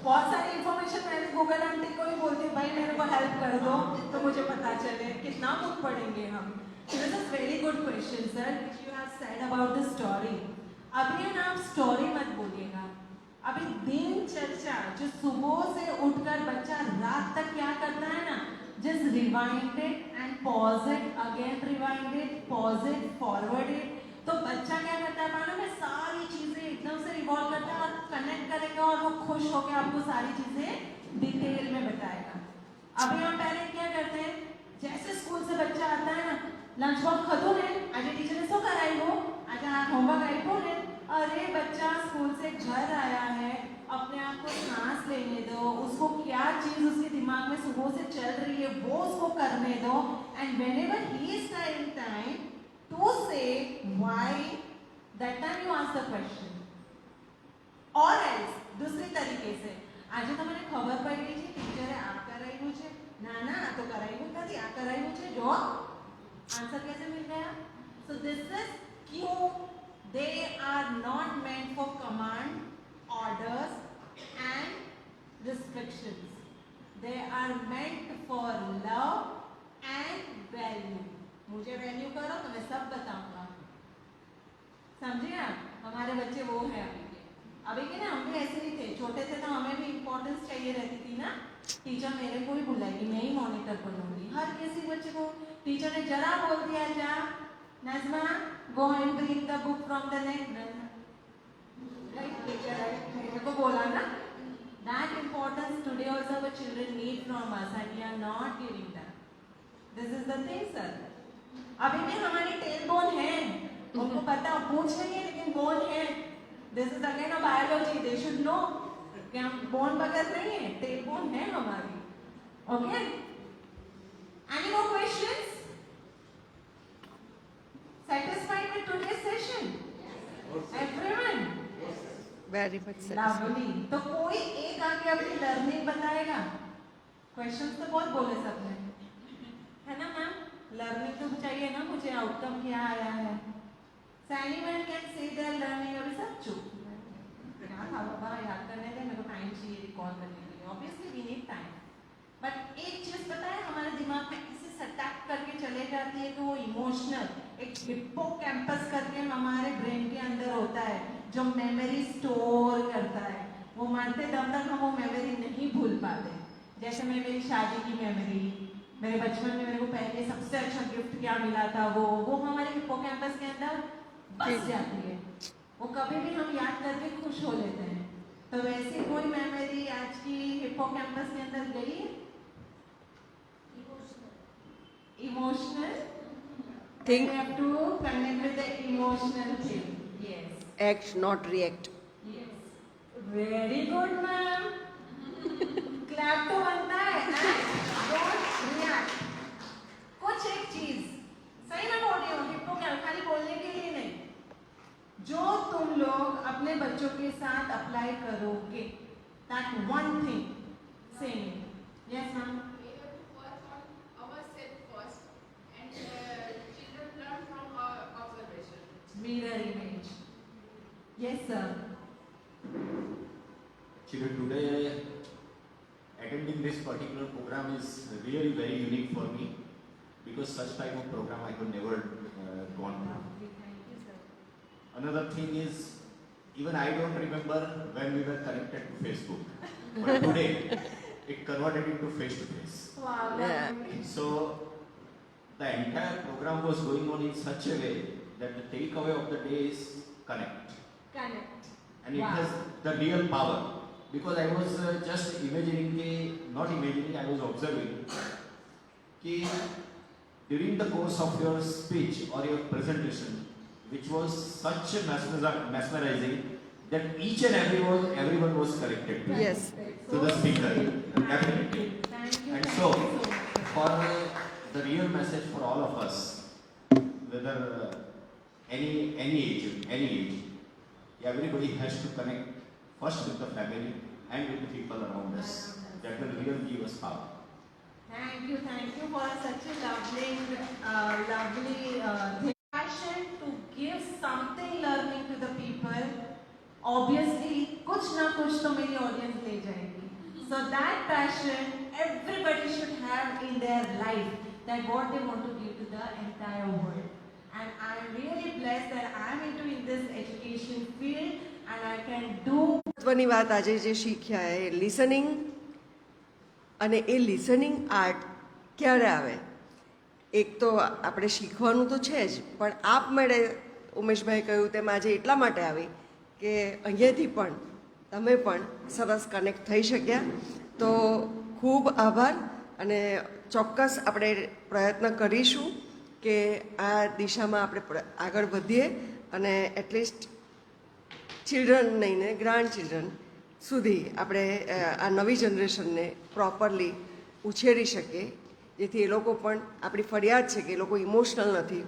बहुत सारी इंफॉर्मेशन मैंने गूगल आंटी को ही बोलती हूँ, भाई मेरे को हेल्प कर दो तो मुझे पता चले। कितना बुक पढ़ेंगे हम। This is very good question sir, which you have said about the story. अभी ना आप स्टोरी मत बोलिएगा, अभी दिन चर्चा जो सुबह से उठकर बच्चा रात तक क्या करता है ना, just rewind it and pause it, again rewind it, pause it, forward it। तो बच्चा क्या करता है मालूम है, सारी चीजें एकदम से रिवॉल्व करता है और कनेक्ट करेगा और वो खुश होकर आपको सारी चीजें डिटेल में बताएगा। अभी हम पहले क्या करते हैं, जैसे स्कूल से बच्चा आता है ना, लंच बॉक्स खतून है, आज टीचर ने सो कराई हो, आज होमवर्क आई हो ने। अरे बच्चा स्कूल से घर आया है, अपने आप को सांस लेने दो, उसको क्या चीज उसके दिमाग में सुबह से चल रही है वो उसको करने दो। And whenever he is taking time to say why, that time you ask the question. और एल्स दूसरी तरीके से, आज तो मैंने खबर पड़ी थी टीचरे आ कराई छे, ना ना आ तो कराई નથી, आ कराई छे, जो आंसर कैसे मिल गया। सो दिस इज क्यों they are not meant for command, orders and restrictions. They are meant for love and value. मुझे वैल्यू करो तो मैं सब बताऊंगा। समझे आप, हमारे बच्चे वो है अभी के ना, हम भी ऐसे ही थे, छोटे थे तो हमें भी इम्पोर्टेंस चाहिए रहती थी ना। टीचर मेरे को ही बुलाएगी, मैं ही मॉनिटर बनूंगी। हर किसी बच्चे को टीचर ने जरा बोल दिया, जा Nazma, go and read the book from the neck. Right, teacher, right? मेरे को बोला ना, that importance today also the children need from us and we are not giving them. This is the thing, sir. अभी भी हमारी tail bone है, उनको पता पूछ नहीं है लेकिन बोन है। This is again a biology, they should know कि हम बोन बगैर नहीं है, टेल बोन है हमारी। Okay? Any more questions? Satisfied with today's session? Everyone? Very much Lovely. तो कोई एक आगे अपनी लर्निंग बताएगा। क्वेश्चंस तो बहुत बोले सबने, है ना मैम? लर्निंग तो चाहिए ना मुझे, आउटकम क्या आया है। So anyone can say their learning? अभी सब चुप, क्या रिकॉल करने के लिए. Obviously we need time, but एक चीज पता है हमारे दिमाग में ऐसे सटैक करके चले जाती है कि वो इमोशनल एक हिप्पोकैम्पस करके हमारे ब्रेन के अंदर होता है जो मेमोरी स्टोर करता है. वो मरते दम तक हम वो मेमोरी नहीं भूल पाते. जैसे मैं मेरी शादी की मेमोरी, मेरे बचपन में मेरे को पहले सबसे अच्छा गिफ्ट क्या मिला था, वो हमारे हिप्पोकैम्पस के अंदर बस जाती है. वो कभी भी हम याद करके खुश हो लेते हैं. तो वैसे कोई मेमोरी आज की हिप्पोकैम्पस के अंदर गई है? Emotional. Think. We have to connect with the emotional thing. Yes. Act, not react. Yes. Very good, ma'am. Clap तो बनता है. Don't react. कुछ एक चीज सही ना बोल रही हूँ, हिप्पोकैम्पस खाली बोलने के लिए नहीं, जो तुम लोग अपने बच्चों के साथ अप्लाई करोगे, that one thing, same. Yes, ma'am. We have to work on ourselves first, and children learn from our observation. Mirror image. Yes, sir. Actually, today attending this particular program is really very unique for me because such type of program I could never gone through. Thank you, sir. Another thing is, even I don't remember when we were connected to Facebook, but today it converted into face to face. Wow. Yeah. So the entire program was going on in such a way that the takeaway of the day is connect. Connect. And it Wow. has the real power because I was just imagining, not imagining, I was observing कि during the course of your speech or your presentation, which was such a mesmerizing that each and everyone was connected to, Yes. to the speaker, definitely. Thank you. And thank so, you so much. for the real message for all of us, whether any age, everybody has to connect first with the family and with the people around us. That will really give us power. Thank you for such a lovely thing. Passion to give something learning to the people. Obviously, कुछ ना कुछ तो मेरी audience ले जाएगी. So that passion everybody should have in their life. That what they want to give to the entire world. And I am really blessed that I am into in this education field and I can do. મહત્વની વાત આજે જે શીખ્યા એ listening, અને એ listening art ક્યારે આવે? એક તો આપણે શીખવાનું તો છે જ, પણ આપમેળે ઉમેશભાઈ કહ્યું તેમ આજે એટલા માટે આવી કે અહીંયાથી પણ તમે પણ સરસ કનેક્ટ થઈ શક્યા. તો ખૂબ આભાર, અને ચોક્કસ આપણે પ્રયત્ન કરીશું કે આ દિશામાં આપણે આગળ વધીએ અને એટલીસ્ટ ચિલ્ડ્રન નહીં ને ગ્રાન્ડ ચિલ્ડ્રન સુધી આપણે આ નવી જનરેશનને પ્રોપરલી ઉછેરી શકીએ, જેથી એ લોકો પણ આપણી ફરિયાદ છે કે એ લોકો ઇમોશનલ નથી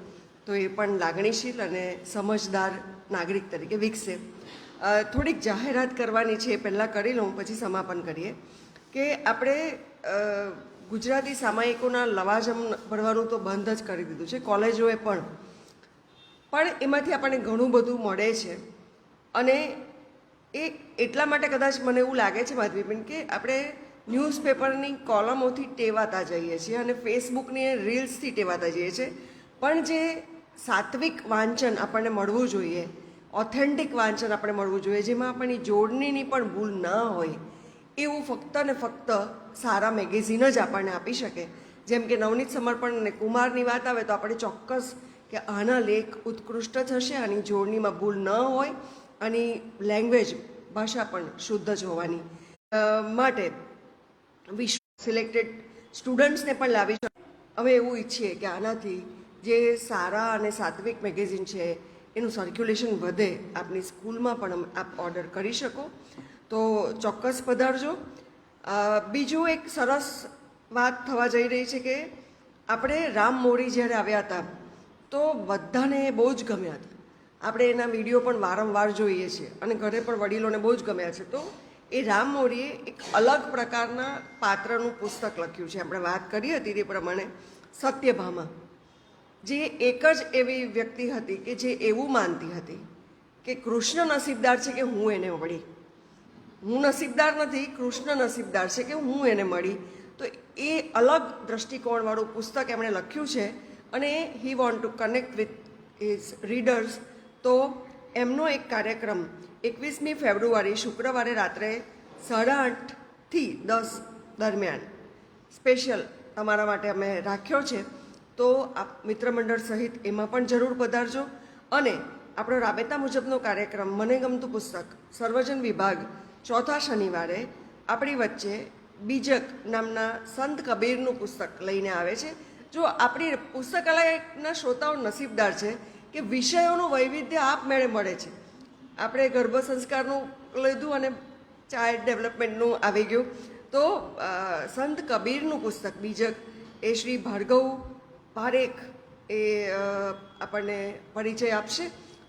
તો એ પણ લાગણીશીલ અને સમજદાર નાગરિક તરીકે વિકસે. થોડીક જાહેરાત કરવાની છે, એ પહેલાં કરી લઉં પછી સમાપન કરીએ કે આપણે ગુજરાતી સામાયિકોના લવાજમ ભરવાનું તો બંધ જ કરી દીધું છે, કોલેજોએ પણ એમાંથી આપણને ઘણું બધું મળે છે. અને એ એટલા માટે કદાચ મને એવું લાગે છે માધવીબેન કે આપણે ન્યૂઝપેપરની કોલમોથી ટેવાતા જઈએ છીએ અને ફેસબુકની રીલ્સથી ટેવાતા જઈએ છીએ, પણ જે સાત્વિક વાંચન આપણને મળવું જોઈએ, ઓથેન્ટિક વાંચન આપણે મળવું જોઈએ, જેમાં આપણની જોડણીની પણ ભૂલ ન હોય, એવું ફક્ત ને ફક્ત સારા મેગેઝિન જ આપણને આપી શકે. જેમ કે નવનીત સમર્પણ અને કુમારની વાત આવે તો આપણે ચોક્કસ કે આના લેખ ઉત્કૃષ્ટ થશે, આની જોડણીમાં ભૂલ ન હોય, આની લેંગ્વેજ ભાષા પણ શુદ્ધ જ હોવાની માટે વિશ્વ સિલેક્ટેડ સ્ટુડન્ટ્સને પણ લાવી શકે. અમે એવું ઈચ્છીએ કે આનાથી જે સારા અને સાત્વિક મેગેઝિન છે એનું સર્ક્યુલેશન વધે. આપની સ્કૂલમાં પણ આપ ઓર્ડર કરી શકો તો ચોક્કસ પધારજો. બીજું એક સરસ વાત થવા જઈ રહી છે કે આપણે રામ મોરી જ્યારે આવ્યા હતા તો બધાને બહુ જ ગમ્યા હતા. આપણે એના વિડીયો પણ વારંવાર જોઈએ છીએ અને ઘરે પણ વડીલોને બહુ જ ગમ્યા છે. તો એ રામ મોરીએ એક અલગ પ્રકારના પાત્રનું પુસ્તક લખ્યું છે. આપણે વાત કરી હતી તે પ્રમાણે સત્યભામા, જે એક જ એવી વ્યક્તિ હતી કે જે એવું માનતી હતી કે કૃષ્ણ નસીબદાર છે કે હું એને વળી, હું નસીબદાર નથી, કૃષ્ણ નસીબદાર છે કે હું એને મળી. તો એ અલગ દ્રષ્ટિકોણવાળું પુસ્તક એમણે લખ્યું છે અને he want to connect with his readers. તો એમનો એક કાર્યક્રમ 21મી ફેબ્રુઆરી શુક્રવારે રાત્રે 8:30 થી 10 દરમિયાન સ્પેશિયલ તમારા માટે અમે રાખ્યો છે. તો આપ મિત્રમંડળ સહિત એમાં પણ જરૂર પધારજો. અને આપણો રાબેતા મુજબનો કાર્યક્રમ મને ગમતું પુસ્તક સર્વજન વિભાગ ચોથા શનિવારે આપણી વચ્ચે બીજક નામના સંત કબીરનું પુસ્તક લઈને આવે છે. જો આપણી પુસ્તકાલયના શ્રોતાઓ નસીબદાર છે કે વિષયોનું વૈવિધ્ય આપમેળે મળે છે. આપણે ગર્ભ સંસ્કારનું લીધું અને ચાઇલ્ડ ડેવલપમેન્ટનું આવી ગયું. તો સંત કબીરનું પુસ્તક બીજક એ શ્રી ભાર્ગવ પારેખ એ આપણને પરિચય આપશે.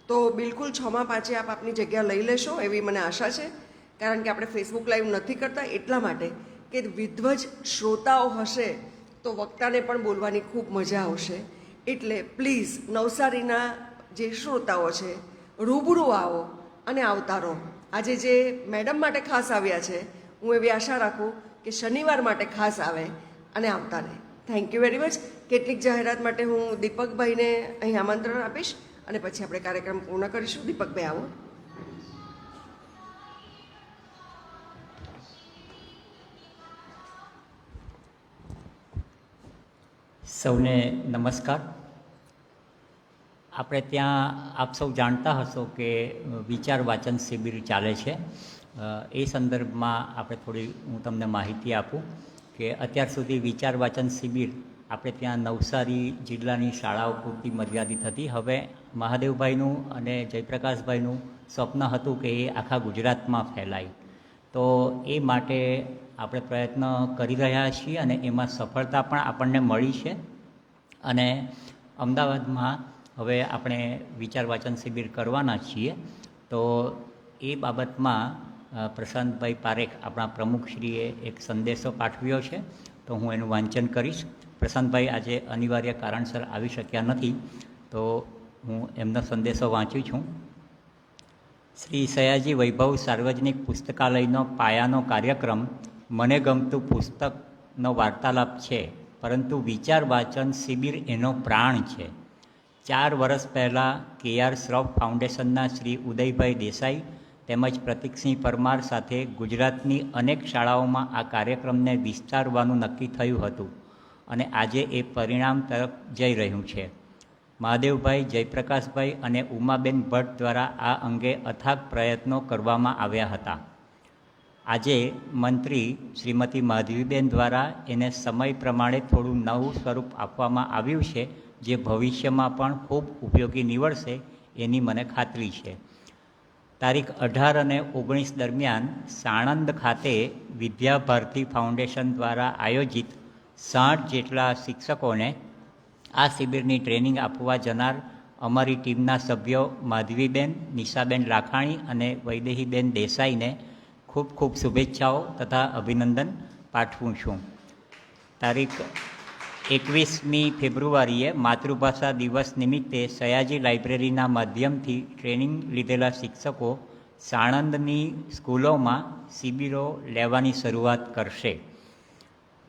તો બિલકુલ 6:05 આપ આપની જગ્યા લઈ લેશો એવી મને આશા છે. કારણ કે આપણે ફેસબુક લાઈવ નથી કરતા એટલા માટે કે વિધ્વજ શ્રોતાઓ હશે તો વક્તાને પણ બોલવાની ખૂબ મજા આવશે. એટલે પ્લીઝ નવસારીના જે શ્રોતાઓ છે રૂબરૂ આવો અને આવતા રહો. આજે જે મેડમ માટે ખાસ આવ્યા છે હું એવી આશા રાખું કે શનિવાર માટે ખાસ આવે અને આવતા રહે. Thank you very much. કેટલીક જાહેરાત માટે હું દીપકભાઈને અહીં આમંત્રણ આપીશ અને પછી આપણે કાર્યક્રમ પૂર્ણ કરીશું. દીપકભાઈ આવો. સૌને નમસ્કાર. આપણે ત્યાં આપ સૌ જાણતા હશો કે વિચાર વાચન શિબિર ચાલે છે. એ સંદર્ભમાં આપણે થોડી હું તમને માહિતી આપું કે અત્યાર સુધી વિચાર વાચન શિબિર આપણે ત્યાં નવસારી જિલ્લાની શાળાઓ પૂરતી મર્યાદિત હતી. હવે મહાદેવભાઈનું અને જયપ્રકાશભાઈનું સ્વપ્ન હતું કે એ આખા ગુજરાતમાં ફેલાય. તો એ માટે આપણે પ્રયત્ન કરી રહ્યા છીએ અને એમાં સફળતા પણ આપણને મળી છે. અને અમદાવાદમાં હવે આપણે વિચાર વાચન શિબિર કરવાના છીએ. તો એ બાબતમાં પ્રશાંતભાઈ પારેખ આપણા પ્રમુખશ્રીએ એક સંદેશો પાઠવ્યો છે. તો હું એનું વાંચન કરીશ. પ્રશાંતભાઈ આજે અનિવાર્ય કારણસર આવી શક્યા નથી, તો હું એમનો સંદેશો વાંચું છું. શ્રી સયાજી વૈભવ સાર્વજનિક પુસ્તકાલયનો પાયાનો કાર્યક્રમ મને ગમતું પુસ્તકનો વાર્તાલાપ છે, પરંતુ વિચાર વાચન શિબિર એનો પ્રાણ છે. 4 વર્ષ પહેલાં KR શ્રોફ ફાઉન્ડેશનના શ્રી ઉદયભાઈ દેસાઈ તેમજ પ્રતિકસિંહ પરમાર સાથે ગુજરાતની અનેક શાળાઓમાં આ કાર્યક્રમને વિસ્તારવાનું નક્કી થયું હતું અને આજે એ પરિણામ તરફ જઈ રહ્યું છે. મહાદેવભાઈ, જયપ્રકાશભાઈ અને ઉમાબેન ભટ્ટ દ્વારા આ અંગે અથાગ પ્રયત્નો કરવામાં આવ્યા હતા. આજે મંત્રી શ્રીમતી માધવીબેન દ્વારા એને સમય પ્રમાણે થોડું નવું સ્વરૂપ આપવામાં આવ્યું છે, જે ભવિષ્યમાં પણ ખૂબ ઉપયોગી નીવડશે એની મને ખાતરી છે. તારીખ 18 અને 19 દરમિયાન સાણંદ ખાતે વિદ્યાભારતી ફાઉન્ડેશન દ્વારા આયોજિત 60 જેટલા શિક્ષકોને આ શિબિરની ટ્રેનિંગ આપવા જનાર અમારી ટીમના સભ્યો માધવીબેન, નિશાબેન લાખાણી અને વૈદેહીબેન દેસાઈને ખૂબ ખૂબ શુભેચ્છાઓ તથા અભિનંદન પાઠવું છું. તારીખ 21મી ફેબ્રુઆરીએ માતૃભાષા દિવસ નિમિત્તે સયાજી લાઇબ્રેરીના માધ્યમથી ટ્રેનિંગ લીધેલા શિક્ષકો સાણંદની સ્કૂલોમાં શિબિરો લેવાની શરૂઆત કરશે.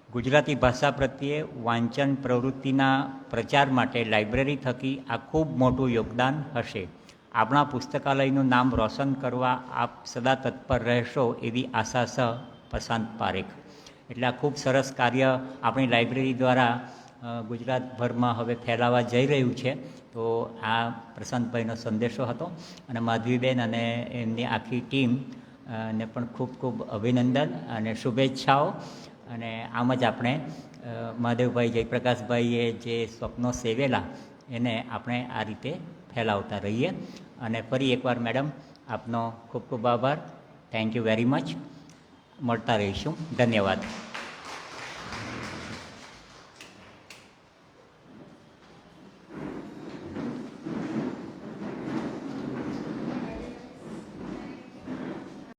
ગુજરાતી ભાષા પ્રત્યે વાંચન પ્રવૃત્તિના પ્રચાર માટે લાઇબ્રેરી થકી આ ખૂબ મોટું યોગદાન હશે. આપણા પુસ્તકાલયનું નામ રોશન કરવા આપ સદા તત્પર રહેશો એવી આશા સહ પ્રશાંત પારેખ. એટલે આ ખૂબ સરસ કાર્ય આપણી લાઇબ્રેરી દ્વારા ગુજરાતભરમાં હવે ફેલાવા જઈ રહ્યું છે. તો આ પ્રશાંતભાઈનો સંદેશો હતો અને માધવીબેન અને એમની આખી ટીમ ને પણ ખૂબ ખૂબ અભિનંદન અને શુભેચ્છાઓ. અને આમ જ આપણે મહાદેવભાઈ, જયપ્રકાશભાઈએ જે સ્વપ્નો સેવેલા એને આપણે આ રીતે ફેલાવતા રહીએ. અને ફરી એકવાર મેડમ આપનો ખૂબ ખૂબ આભાર. Thank you very much. મળતા રહીશું. ધન્યવાદ.